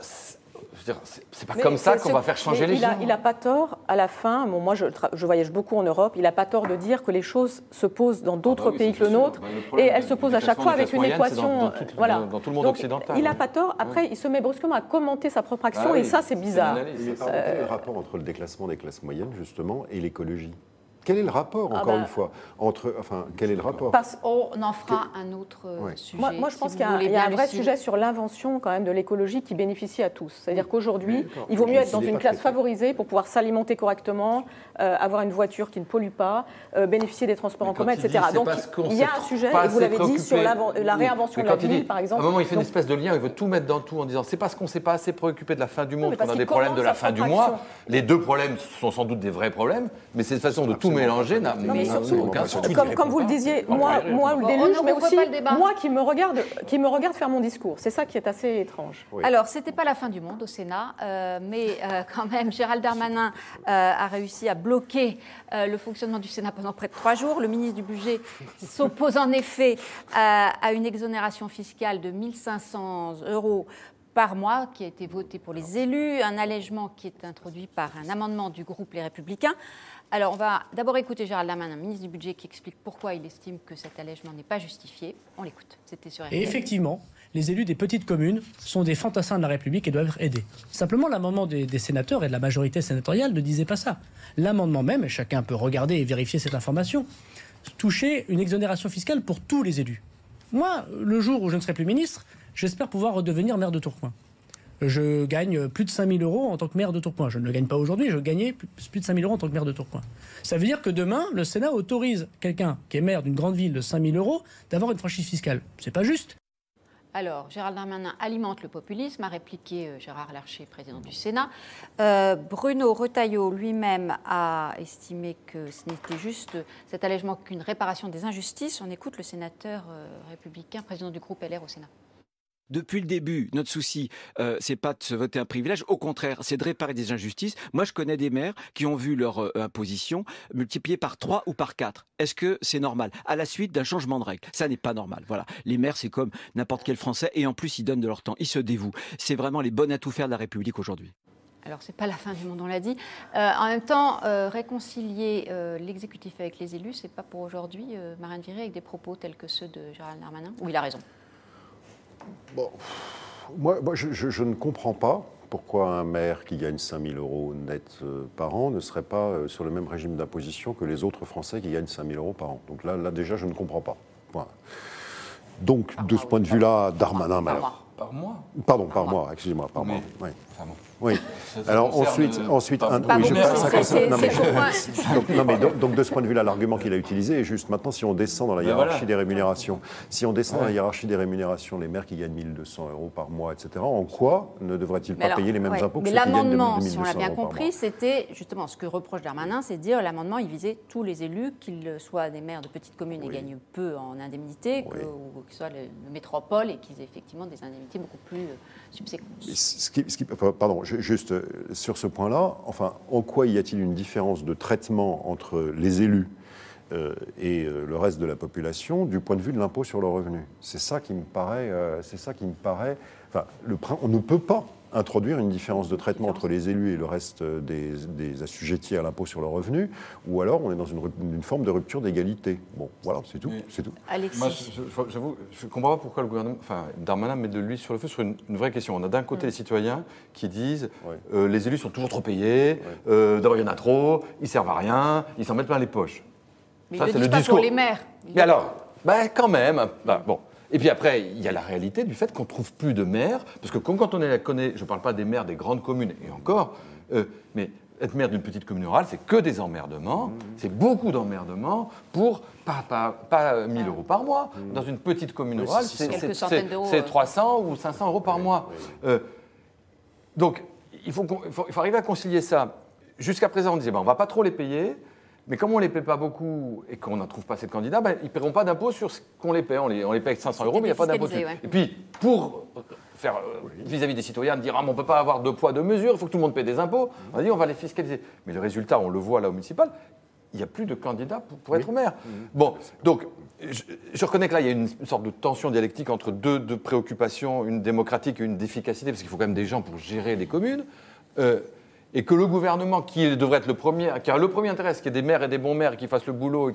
c'est pas comme ça qu'on va faire changer les gens. Il n'a pas tort, à la fin, bon, moi je voyage beaucoup en Europe, il n'a pas tort de dire que les choses se posent dans d'autres pays que le nôtre, et elles se posent à chaque fois avec une équation. Dans tout le monde occidental. Il n'a pas tort, après il se met brusquement à commenter sa propre action, et ça c'est bizarre. Il n'est pas quel est le rapport entre le déclassement des classes moyennes, justement, et l'écologie ? Quel est le rapport, encore une fois, quel est le rapport ? On en fera un autre sujet. Moi, je pense qu'il y a un vrai sujet sur l'invention, quand même, de l'écologie qui bénéficie à tous. C'est-à-dire qu'aujourd'hui, il vaut mieux être dans une classe favorisée pour pouvoir s'alimenter correctement, avoir une voiture qui ne pollue pas, bénéficier des transports en commun, etc. Donc, il y a un sujet, et vous l'avez dit, sur la réinvention de la ville, par exemple. À un moment, il fait une espèce de lien, il veut tout mettre dans tout en disant c'est parce qu'on ne s'est pas assez préoccupé de la fin du monde qu'on a des problèmes de la fin du mois. Les deux problèmes sont sans doute des vrais problèmes, mais cette façon de tout mélanger n'a aucun sens. Comme vous le disiez, moi ou l'élu, mais aussi moi qui me regarde faire mon discours. C'est ça qui est assez étrange. Oui. Alors, ce n'était pas la fin du monde au Sénat, mais quand même, Gérald Darmanin a réussi à bloquer le fonctionnement du Sénat pendant près de 3 jours. Le ministre du Budget s'oppose en effet à une exonération fiscale de 1 500 € par mois qui a été voté pour les élus, un allègement qui est introduit par un amendement du groupe Les Républicains. Alors, on va d'abord écouter Gérald Darmanin, ministre du Budget, qui explique pourquoi il estime que cet allègement n'est pas justifié. On l'écoute. C'était sur RTL. Et effectivement, les élus des petites communes sont des fantassins de la République et doivent être aidés. Simplement, l'amendement des sénateurs et de la majorité sénatoriale ne disait pas ça. L'amendement même, et chacun peut regarder et vérifier cette information, touchait une exonération fiscale pour tous les élus. Moi, le jour où je ne serai plus ministre, j'espère pouvoir redevenir maire de Tourcoing. Je gagne plus de 5 000 € en tant que maire de Tourcoing. Je ne le gagne pas aujourd'hui, je gagnais plus de 5 000 € en tant que maire de Tourcoing. Ça veut dire que demain, le Sénat autorise quelqu'un qui est maire d'une grande ville de 5 000 € d'avoir une franchise fiscale. C'est pas juste. Alors, Gérald Darmanin alimente le populisme, a répliqué Gérard Larcher, président du Sénat. Bruno Retailleau lui-même a estimé que ce n'était juste cet allègement qu'une réparation des injustices. On écoute le sénateur républicain, président du groupe LR au Sénat. Depuis le début, notre souci, c'est pas de se voter un privilège. Au contraire, c'est de réparer des injustices. Moi, je connais des maires qui ont vu leur imposition multipliée par 3 ou par 4. Est-ce que c'est normal ? À la suite d'un changement de règle. Ça n'est pas normal. Voilà. Les maires, c'est comme n'importe quel Français. Et en plus, ils donnent de leur temps. Ils se dévouent. C'est vraiment les bons atouts faire de la République aujourd'hui. Alors, ce n'est pas la fin du monde, on l'a dit. En même temps, réconcilier l'exécutif avec les élus, ce n'est pas pour aujourd'hui, Marine Viré, avec des propos tels que ceux de Gérald Darmanin, où il a raison. Bon, moi je ne comprends pas pourquoi un maire qui gagne 5 000 € net par an ne serait pas sur le même régime d'imposition que les autres Français qui gagnent 5 000 € par an. Donc là déjà, je ne comprends pas. Point. Donc, de ce point de vue-là, Darmanin, Par mois. Pardon, par mois, excusez-moi, par mois. Oui. Enfin bon. Oui. Ça Alors concerne, ensuite, pas oui, beaucoup, mais ça concerne. c'est Donc de ce point de vue-là, l'argument qu'il a utilisé est juste. Maintenant, si on descend dans la hiérarchie des rémunérations, dans la hiérarchie des rémunérations, les maires qui gagnent 1 200 € par mois, etc. En quoi ne devraient-ils pas payer les mêmes impôts que ceux qui gagnent 2 200 € par mois? Mais l'amendement, si on l'a bien compris, c'était justement ce que reproche Darmanin, c'est de dire l'amendement, il visait tous les élus, qu'ils soient des maires de petites communes et gagnent peu en indemnité, ou qu'ils soient de métropole et qu'ils aient effectivement des indemnités beaucoup plus subséquentes. Pardon, juste sur ce point-là, enfin, en quoi y a-t-il une différence de traitement entre les élus et le reste de la population du point de vue de l'impôt sur le revenu? C'est ça qui me paraît. Enfin, on ne peut pas introduire une différence de traitement entre les élus et le reste des assujettis à l'impôt sur le revenu, ou alors on est dans une forme de rupture d'égalité. Bon, voilà, c'est tout. Alexis. Moi, j'avoue, je ne comprends pas pourquoi le gouvernement, Darmanin met de l'huile sur le feu sur une vraie question. On a d'un côté les citoyens qui disent les élus sont toujours trop payés, d'abord il y en a trop, ils servent à rien, ils s'en mettent plein les poches. Mais ça, c'est le discours. Pour les maires. Mais alors, quand même, bon. Et puis après, il y a la réalité du fait qu'on ne trouve plus de maires, parce que quand on connaît, je ne parle pas des maires des grandes communes, et encore, mais être maire d'une petite commune rurale, c'est que des emmerdements, c'est beaucoup d'emmerdements pour pas 1 000 € par mois. Dans une petite commune rurale, c'est 300 ou 500 € par mois. Donc, il faut arriver à concilier ça. Jusqu'à présent, on disait, on ne va pas trop les payer. Mais comme on ne les paie pas beaucoup et qu'on n'en trouve pas assez de candidats, ils ne paieront pas d'impôt sur ce qu'on les paie. On les paie avec 500 €, mais il n'y a pas d'impôt dessus. Et puis, pour faire vis-à-vis des citoyens, de dire on ne peut pas avoir de poids, de mesure, il faut que tout le monde paie des impôts, on a dit on va les fiscaliser. Mais le résultat, on le voit là au municipal, il n'y a plus de candidats pour être maire. Bon, donc, je reconnais que là, il y a une sorte de tension dialectique entre deux préoccupations, une démocratique et une d'efficacité, parce qu'il faut quand même des gens pour gérer les communes. Et que le gouvernement, qui devrait être le premier, qui a le premier intérêt, c'est qu'il y ait des maires et des bons maires qui fassent le boulot,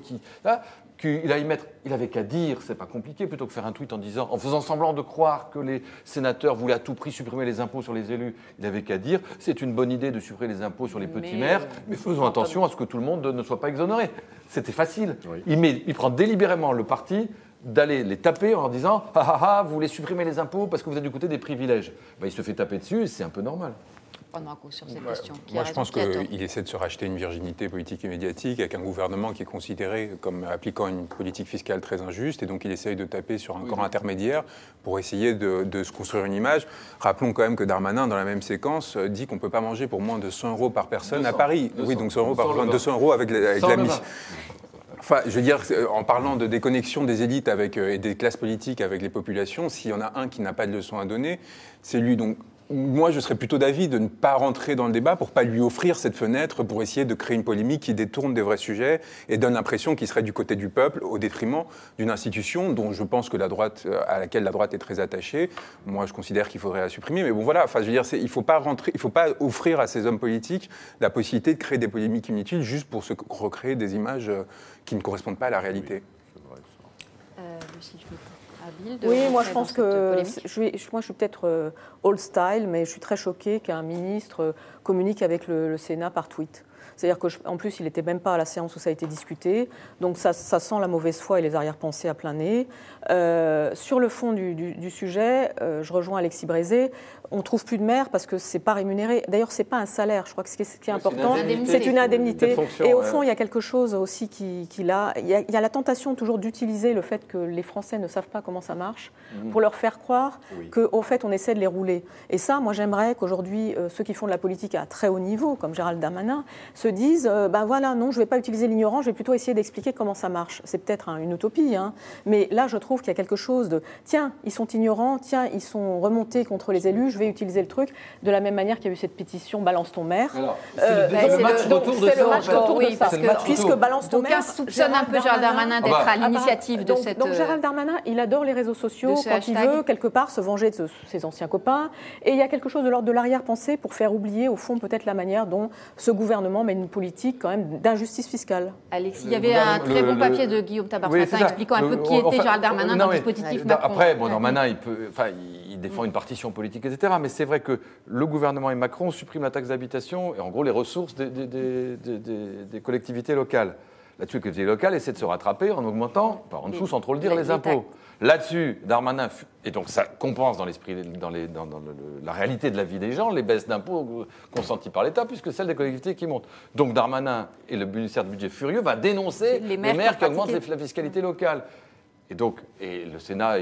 il avait qu'à dire, c'est pas compliqué, plutôt que faire un tweet en faisant semblant de croire que les sénateurs voulaient à tout prix supprimer les impôts sur les élus, il avait qu'à dire, c'est une bonne idée de supprimer les impôts sur les petits maires, mais faisons attention à ce que tout le monde ne soit pas exonéré. C'était facile. Oui. Il prend délibérément le parti d'aller les taper en leur disant « vous voulez supprimer les impôts parce que vous êtes du côté des privilèges ». Il se fait taper dessus et c'est un peu normal. Sur cette question. Moi, je pense qu'il essaie de se racheter une virginité politique et médiatique avec un gouvernement qui est considéré comme appliquant une politique fiscale très injuste, et donc il essaye de taper sur un corps intermédiaire pour essayer de se construire une image. Rappelons quand même que Darmanin, dans la même séquence, dit qu'on ne peut pas manger pour moins de 100 € par personne 200, à Paris. 200, oui, donc 100 € par personne, 200 € avec la mise. Enfin, je veux dire, en parlant de déconnexion des élites et des classes politiques avec les populations, s'il y en a un qui n'a pas de leçon à donner, c'est lui. Donc, moi, je serais plutôt d'avis de ne pas rentrer dans le débat pour ne pas lui offrir cette fenêtre pour essayer de créer une polémique qui détourne des vrais sujets et donne l'impression qu'il serait du côté du peuple au détriment d'une institution dont je pense que à laquelle la droite est très attachée. Moi, je considère qu'il faudrait la supprimer. Mais bon, voilà. Enfin, je veux dire, il faut pas offrir à ces hommes politiques la possibilité de créer des polémiques inutiles juste pour se recréer des images qui ne correspondent pas à la réalité. Lucie, oui, moi je pense que moi je suis peut-être old style, mais je suis très choquée qu'un ministre communique avec le Sénat par tweet. C'est-à-dire qu'en plus, il n'était même pas à la séance où ça a été discuté. Donc ça sent la mauvaise foi et les arrière-pensées à plein nez. Sur le fond du sujet, je rejoins Alexis Brézé. On ne trouve plus de maire parce que ce n'est pas rémunéré. D'ailleurs, ce n'est pas un salaire. Je crois que ce qui est important, c'est une indemnité. Et au fond, il y a quelque chose aussi il y a la tentation toujours d'utiliser le fait que les Français ne savent pas comment ça marche pour leur faire croire qu'au fait, on essaie de les rouler. Et ça, moi, j'aimerais qu'aujourd'hui, ceux qui font de la politique à très haut niveau, comme Gérald Darmanin, se disent voilà, non, je ne vais pas utiliser l'ignorant, je vais plutôt essayer d'expliquer comment ça marche. C'est peut-être une utopie, mais là, je trouve qu'il y a quelque chose de tiens, ils sont ignorants, tiens, ils sont remontés contre les élus, je vais utiliser le truc de la même manière qu'il y a eu cette pétition Balance ton maire. C'est le match retour de ça. Puisque Balance ton maire. Donc, soupçonne un peu Gérald Darmanin d'être à l'initiative de cette. Donc, Gérald Darmanin, il adore les réseaux sociaux quand il veut, quelque part, se venger de ses anciens copains. Et il y a quelque chose de l'ordre de l'arrière-pensée pour faire oublier, au fond, peut-être la manière dont ce gouvernement mène une politique quand même d'injustice fiscale. Alexis, il y avait un très bon papier de Guillaume Tabar-Frattin expliquant un peu qui était Gérald Darmanin dans le dispositif Macron. Après, Darmanin, il défend une partition politique, etc. Mais c'est vrai que le gouvernement et Macron suppriment la taxe d'habitation et en gros les ressources des collectivités locales. Là-dessus, les collectivités locales essaient de se rattraper en augmentant, en dessous sans trop le dire, les impôts. taxes. Là-dessus, Darmanin, et donc ça compense dans l'esprit, la réalité de la vie des gens, les baisses d'impôts consenties par l'État, puisque celles des collectivités qui montent. Donc Darmanin et le ministère du Budget furieux va dénoncer les maires qui augmentent la fiscalité locale. Et le Sénat,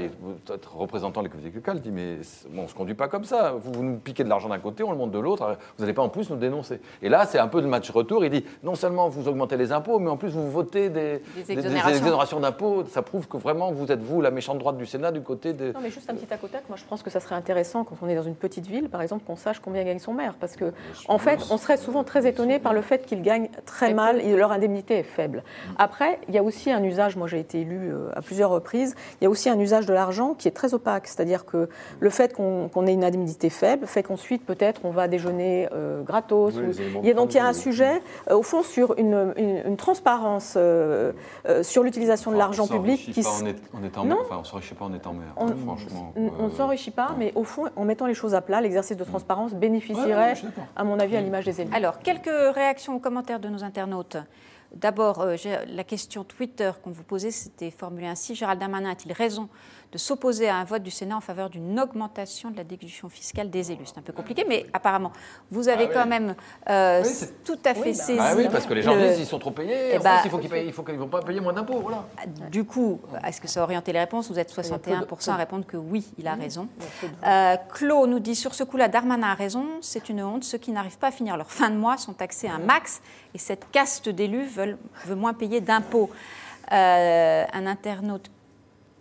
représentant les collectivités locales, dit mais on ne se conduit pas comme ça. Vous nous piquez de l'argent d'un côté, on le monte de l'autre. Vous n'allez pas en plus nous dénoncer. Et là, c'est un peu le match retour. Il dit non seulement vous augmentez les impôts, mais en plus vous votez des exonérations d'impôts. Ça prouve que vraiment vous êtes la méchante droite du Sénat du côté des. Non, mais juste un petit à côté. Moi, je pense que ça serait intéressant quand on est dans une petite ville, par exemple, qu'on sache combien gagne son maire, parce que en fait, on serait souvent très étonné par le fait qu'ils gagnent très mal et leur indemnité est faible. Après, il y a aussi un usage. Moi, j'ai été élue à plusieurs reprises. Il y a aussi un usage de l'argent qui est très opaque, c'est-à-dire que le fait qu'on ait une indemnité faible fait qu'ensuite peut-être on va déjeuner gratos. Donc il y a un sujet au fond sur une transparence sur l'utilisation de l'argent public qui on ne s'enrichit pas en étant maire, franchement. On ne s'enrichit pas, mais au fond, en mettant les choses à plat, l'exercice de transparence bénéficierait, à mon avis, à l'image des élus. Alors, quelques réactions aux commentaires de nos internautes. D'abord, la question Twitter qu'on vous posait, c'était formulée ainsi. Gérald Darmanin a-t-il raison de s'opposer à un vote du Sénat en faveur d'une augmentation de la déduction fiscale des élus? C'est un peu compliqué, mais apparemment, vous avez quand même tout à fait saisi. Oui, parce que les gens disent qu'ils sont trop payés. Il faut qu'ils ne vont pas payer moins d'impôts. Voilà. Du coup, est-ce que ça a orienté les réponses? Vous êtes 61% à répondre que oui, il a raison. Claude nous dit, sur ce coup-là, Darmanin a raison, c'est une honte. Ceux qui n'arrivent pas à finir leur fin de mois sont taxés à un max et cette caste d'élus veut moins payer d'impôts. Un internaute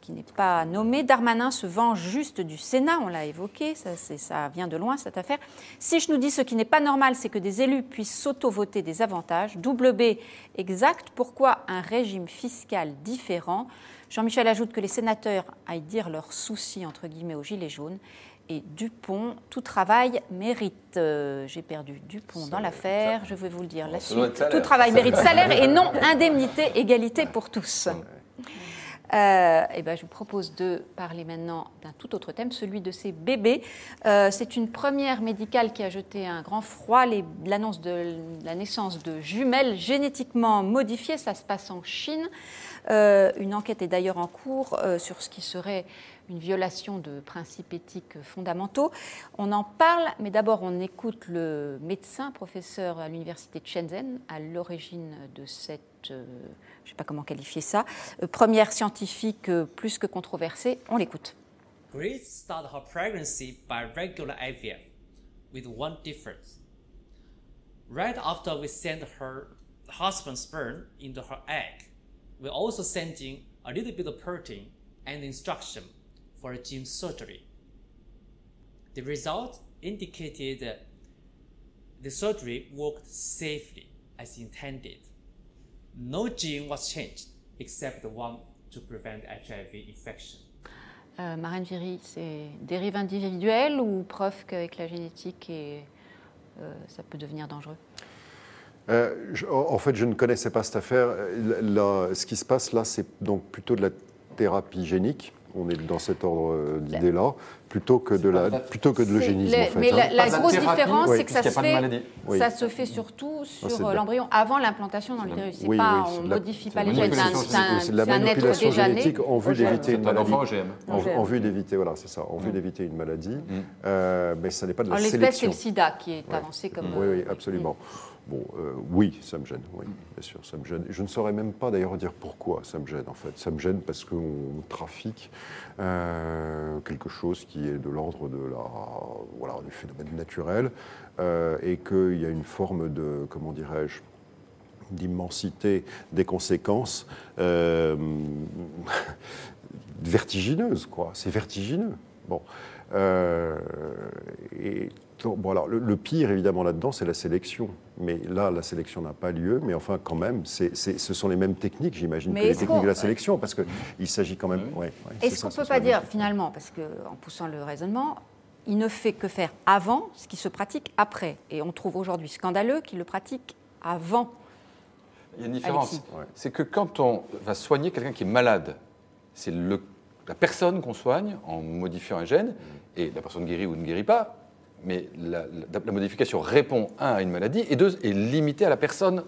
qui n'est pas nommé, Darmanin se venge juste du Sénat, on l'a évoqué, ça vient de loin cette affaire. Si je nous dis ce qui n'est pas normal, c'est que des élus puissent s'auto-voter des avantages. Double B, exact, pourquoi un régime fiscal différent? Jean-Michel ajoute que les sénateurs aillent dire leurs soucis, entre guillemets, aux gilets jaunes. Et Dupont, tout travail mérite. J'ai perdu Dupont dans l'affaire, je vais vous le dire la suite. Tout travail mérite salaire et non indemnité, égalité pour tous. Je vous propose de parler maintenant d'un tout autre thème, celui de ces bébés. C'est une première médicale qui a jeté un grand froid, l'annonce de la naissance de jumelles génétiquement modifiées. Ça se passe en Chine. Une enquête est d'ailleurs en cours sur ce qui serait une violation de principes éthiques fondamentaux. On en parle, mais d'abord on écoute le médecin, professeur à l'université de Shenzhen, à l'origine de cette, je ne sais pas comment qualifier ça, première scientifique plus que controversée. On l'écoute. Grace started her pregnancy by regular IVF, with one difference. Right after we sent her husband's sperm into her egg, we're also sending a little bit of protein and instruction for a gene surgery. The result indicated that the surgery worked safely as intended. No gene was changed except the one to prevent HIV infection. Marine Viry, c'est dérive individuelle ou preuve qu'avec la génétique ça peut devenir dangereux? En fait, je ne connaissais pas cette affaire. Ce qui se passe là, c'est donc plutôt de la thérapie génique. On est dans cet ordre d'idée-là, plutôt que de l'eugénisme. En fait, mais la grosse différence, c'est que ça se fait surtout sur l'embryon avant l'implantation dans l'utérus. On ne modifie pas les gènes. C'est la manipulation génétique en vue d'éviter une maladie. En vue d'éviter, voilà, c'est ça. En vue d'éviter une maladie. Mais ça n'est pas de la sélection. L'espèce, c'est le sida qui est avancé comme. Oui, absolument. Bon, oui, ça me gêne, oui, bien sûr, ça me gêne. Je ne saurais même pas d'ailleurs dire pourquoi ça me gêne, en fait. Ça me gêne parce qu'on trafique quelque chose qui est de l'ordre du phénomène naturel et qu'il y a une forme de, comment dirais-je, d'immensité des conséquences vertigineuse, quoi. C'est vertigineux. Bon. Alors, le pire, évidemment, là-dedans, c'est la sélection. Mais là, la sélection n'a pas lieu. Mais enfin, quand même, ce sont les mêmes techniques, j'imagine, que les techniques de la sélection, parce qu'il s'agit quand même... Est-ce qu'on ne peut pas dire, finalement, parce qu'en poussant le raisonnement, il ne fait que faire avant ce qui se pratique après. Et on trouve aujourd'hui scandaleux qu'il le pratique avant. Il y a une différence. C'est que quand on va soigner quelqu'un qui est malade, c'est la personne qu'on soigne en modifiant un gène, et la personne guérit ou ne guérit pas, mais la modification répond, un, à une maladie, et deux, est limitée à la personne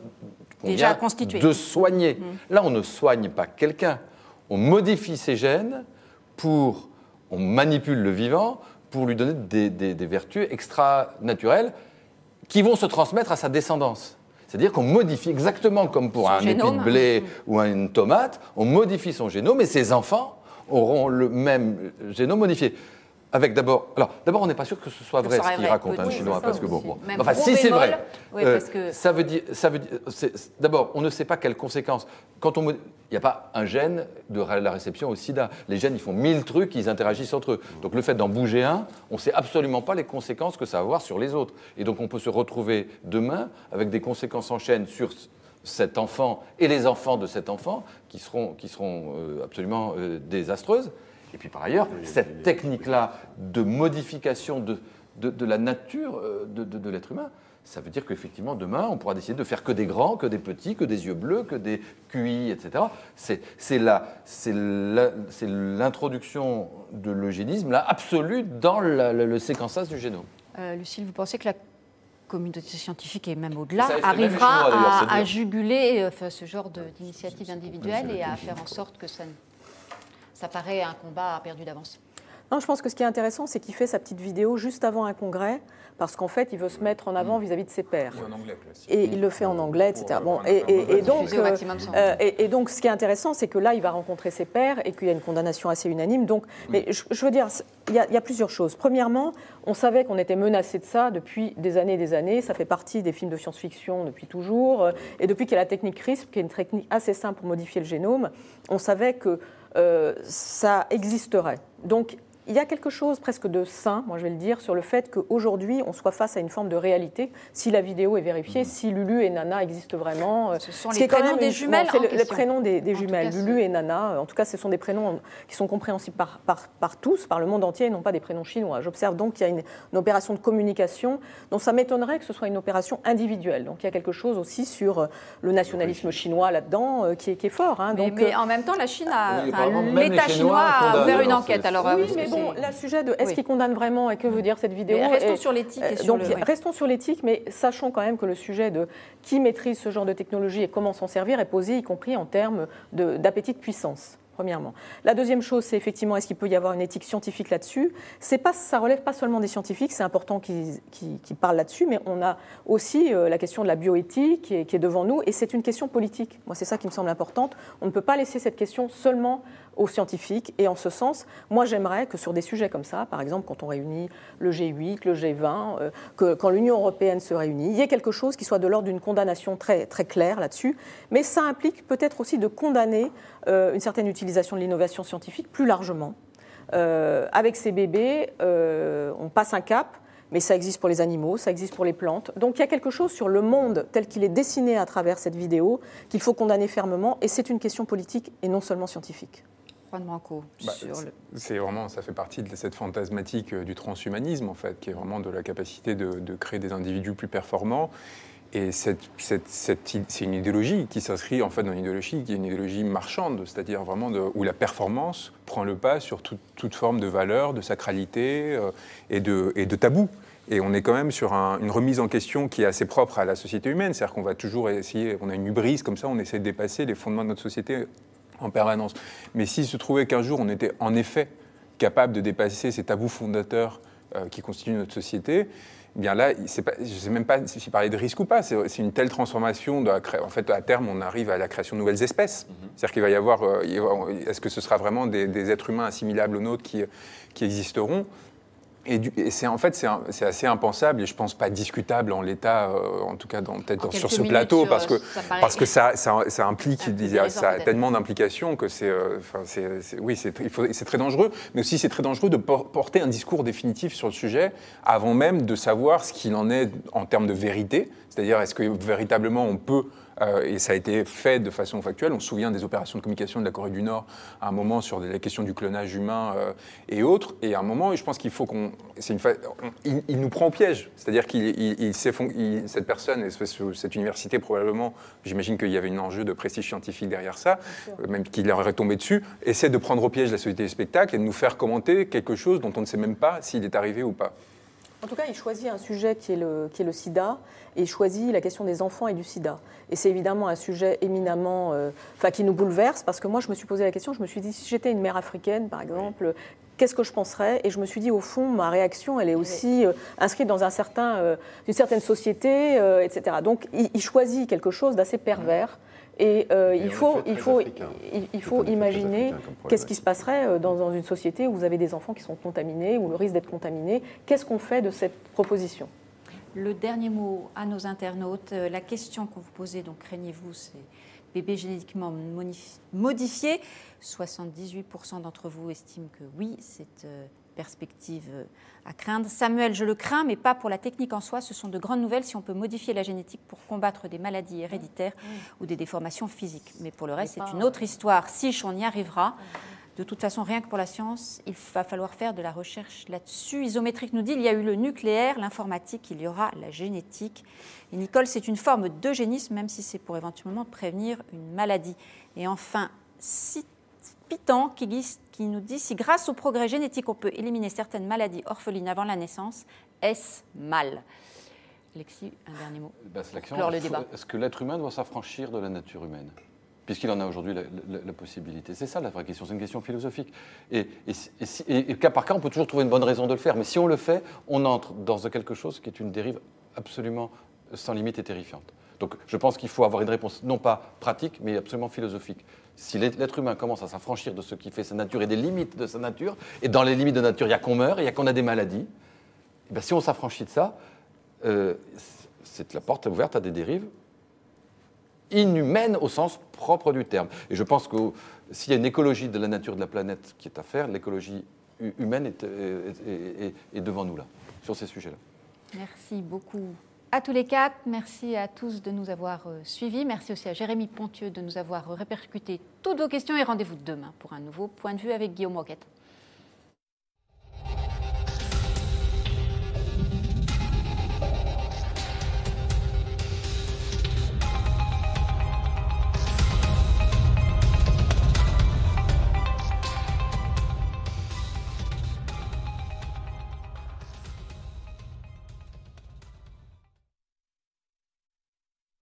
déjà vient constitué. de soigner. Là, on ne soigne pas quelqu'un. On modifie ses gènes on manipule le vivant pour lui donner des vertus extra-naturelles qui vont se transmettre à sa descendance. C'est-à-dire qu'on modifie exactement comme pour un épi de blé ou une tomate, on modifie son génome et ses enfants auront le même génome modifié. Avec d'abord, on n'est pas sûr que ce soit vrai ce qu'il raconte, un Chinois, parce que enfin, si c'est vrai, ça veut dire, d'abord, on ne sait pas quelles conséquences. Il n'y a pas un gène de la réception au sida. Les gènes, ils font 1000 trucs, ils interagissent entre eux. Donc le fait d'en bouger un, on ne sait absolument pas les conséquences que ça va avoir sur les autres. Et donc on peut se retrouver demain avec des conséquences en chaîne sur cet enfant et les enfants de cet enfant qui seront absolument désastreuses. Et puis par ailleurs, cette technique-là de modification de la nature de l'être humain, ça veut dire qu'effectivement, demain, on pourra décider de faire que des grands, que des petits, que des yeux bleus, que des QI, etc. C'est l'introduction de l'eugénisme là, absolue dans le séquençage du génome. Lucille, vous pensez que la communauté scientifique et même au-delà arrivera à juguler ce genre d'initiative individuelle et à faire en sorte que ça paraît un combat perdu d'avance? Non, je pense que ce qui est intéressant, c'est qu'il fait sa petite vidéo juste avant un congrès, parce qu'en fait, il veut se mettre en avant vis-à-vis de ses pairs. Et il le fait en anglais, etc. Bon, et donc, ce qui est intéressant, c'est que là, il va rencontrer ses pairs et qu'il y a une condamnation assez unanime. Donc, mais je veux dire, il y a plusieurs choses. Premièrement, on savait qu'on était menacé de ça depuis des années et des années. Ça fait partie des films de science-fiction depuis toujours. Et depuis qu'il y a la technique CRISPR, qui est une technique assez simple pour modifier le génome, on savait que ça existerait. Donc, il y a quelque chose presque de sain, moi je vais le dire, sur le fait qu'aujourd'hui, on soit face à une forme de réalité, si la vidéo est vérifiée, si Lulu et Nana existent vraiment. Ce sont les prénoms des jumelles. C'est le prénom des jumelles, Lulu et Nana. En tout cas, ce sont des prénoms qui sont compréhensibles par tous, par le monde entier, et non pas des prénoms chinois. J'observe donc qu'il y a une opération de communication dont ça m'étonnerait que ce soit une opération individuelle. Donc il y a quelque chose aussi sur le nationalisme chinois là-dedans qui est fort. Hein. Mais en même temps, la Chine l'État chinois a ouvert une enquête. Alors, oui, mais bon, le sujet de est-ce qu'il condamne vraiment et que veut dire cette vidéo. Mais restons sur l'éthique. Restons sur l'éthique, mais sachons quand même que le sujet de qui maîtrise ce genre de technologie et comment s'en servir est posé, y compris en termes d'appétit de puissance. Premièrement. La deuxième chose, c'est effectivement, est-ce qu'il peut y avoir une éthique scientifique là-dessus ? Ça relève pas seulement des scientifiques, c'est important qu'ils parlent là-dessus, mais on a aussi la question de la bioéthique qui est devant nous, et c'est une question politique. Moi, c'est ça qui me semble importante. On ne peut pas laisser cette question seulement aux scientifiques, et en ce sens, moi, j'aimerais que sur des sujets comme ça, par exemple, quand on réunit le G8, le G20, quand l'Union européenne se réunit, il y ait quelque chose qui soit de l'ordre d'une condamnation très, très claire là-dessus, mais ça implique peut-être aussi de condamner une certaine utilisation de l'innovation scientifique plus largement. Avec ces bébés, on passe un cap, mais ça existe pour les animaux, ça existe pour les plantes. Donc il y a quelque chose sur le monde tel qu'il est dessiné à travers cette vidéo qu'il faut condamner fermement, et c'est une question politique et non seulement scientifique. Juan Branco, c'est vraiment, ça fait partie de cette fantasmatique du transhumanisme, en fait, qui est vraiment de la capacité de créer des individus plus performants. Et c'est une idéologie qui s'inscrit en fait dans une idéologie qui est une idéologie marchande, c'est-à-dire vraiment où la performance prend le pas sur toute forme de valeur, de sacralité et de tabou. Et on est quand même sur une remise en question qui est assez propre à la société humaine, c'est-à-dire qu'on va toujours essayer, on a une hubris comme ça, on essaie de dépasser les fondements de notre société en permanence. Mais s'il se trouvait qu'un jour on était en effet capable de dépasser ces tabous fondateurs qui constituent notre société, eh bien là, je ne sais même pas si parler de risque ou pas, c'est une telle transformation, en fait à terme on arrive à la création de nouvelles espèces. C'est-à-dire qu'il va y avoir, est-ce que ce sera vraiment des êtres humains assimilables aux nôtres qui existeront ? Et c'est assez impensable et je pense pas discutable en l'état, en tout cas peut-être sur ce plateau, parce que ça implique, ça a tellement d'implications que c'est très dangereux, mais aussi c'est très dangereux de porter un discours définitif sur le sujet avant même de savoir ce qu'il en est en termes de vérité, c'est-à-dire est-ce que véritablement on peut et ça a été fait de façon factuelle. On se souvient des opérations de communication de la Corée du Nord à un moment sur la question du clonage humain et autres. Et à un moment, je pense qu'il faut il nous prend au piège. C'est-à-dire cette personne, cette université probablement, j'imagine qu'il y avait un enjeu de prestige scientifique derrière ça, même qu'il leur aurait tombé dessus, essaie de prendre au piège la société du spectacle et de nous faire commenter quelque chose dont on ne sait même pas s'il est arrivé ou pas. En tout cas, il choisit un sujet qui est le sida, et il choisit la question des enfants et du sida. Et c'est évidemment un sujet éminemment, qui nous bouleverse, parce que moi, je me suis posé la question, je me suis dit, si j'étais une mère africaine, par exemple, qu'est-ce que je penserais? Et je me suis dit, au fond, ma réaction, elle est aussi inscrite dans une certaine société, etc. Donc, il choisit quelque chose d'assez pervers. Et il faut imaginer qu'est-ce qui se passerait dans une société où vous avez des enfants qui sont contaminés, ou le risque d'être contaminés. Qu'est-ce qu'on fait de cette proposition? Le dernier mot à nos internautes. La question qu'on vous posait, donc craignez-vous, c'est bébé génétiquement modifié. 78% d'entre vous estiment que oui, cette perspective à craindre. Samuel, je le crains, mais pas pour la technique en soi. Ce sont de grandes nouvelles si on peut modifier la génétique pour combattre des maladies héréditaires ou des déformations physiques. Mais pour le reste, c'est une autre histoire. Si on y arrivera. De toute façon, rien que pour la science, il va falloir faire de la recherche là-dessus. Isométrique nous dit il y a eu le nucléaire, l'informatique, il y aura la génétique. Et Nicole, c'est une forme d'eugénisme, même si c'est pour éventuellement prévenir une maladie. Et enfin, Pitan qui nous dit si grâce au progrès génétique, on peut éliminer certaines maladies orphelines avant la naissance, est-ce mal? Lexi, un dernier mot. Clore le débat. Est-ce que l'être humain doit s'affranchir de la nature humaine ? Puisqu'il en a aujourd'hui la possibilité. C'est ça la vraie question, c'est une question philosophique. Et cas par cas, on peut toujours trouver une bonne raison de le faire. Mais si on le fait, on entre dans quelque chose qui est une dérive absolument sans limite et terrifiante. Donc je pense qu'il faut avoir une réponse, non pas pratique, mais absolument philosophique. Si l'être humain commence à s'affranchir de ce qui fait sa nature et des limites de sa nature, et dans les limites de nature, il y a qu'on meurt, et il y a qu'on a des maladies, et bien, si on s'affranchit de ça, c'est la porte ouverte à des dérives inhumaine au sens propre du terme. Et je pense que s'il y a une écologie de la nature de la planète qui est à faire, l'écologie humaine est devant nous là, sur ces sujets-là. Merci beaucoup à tous les quatre. Merci à tous de nous avoir suivis. Merci aussi à Jérémy Pontieux de nous avoir répercuté toutes vos questions. Et rendez-vous demain pour un nouveau point de vue avec Guillaume Roquette.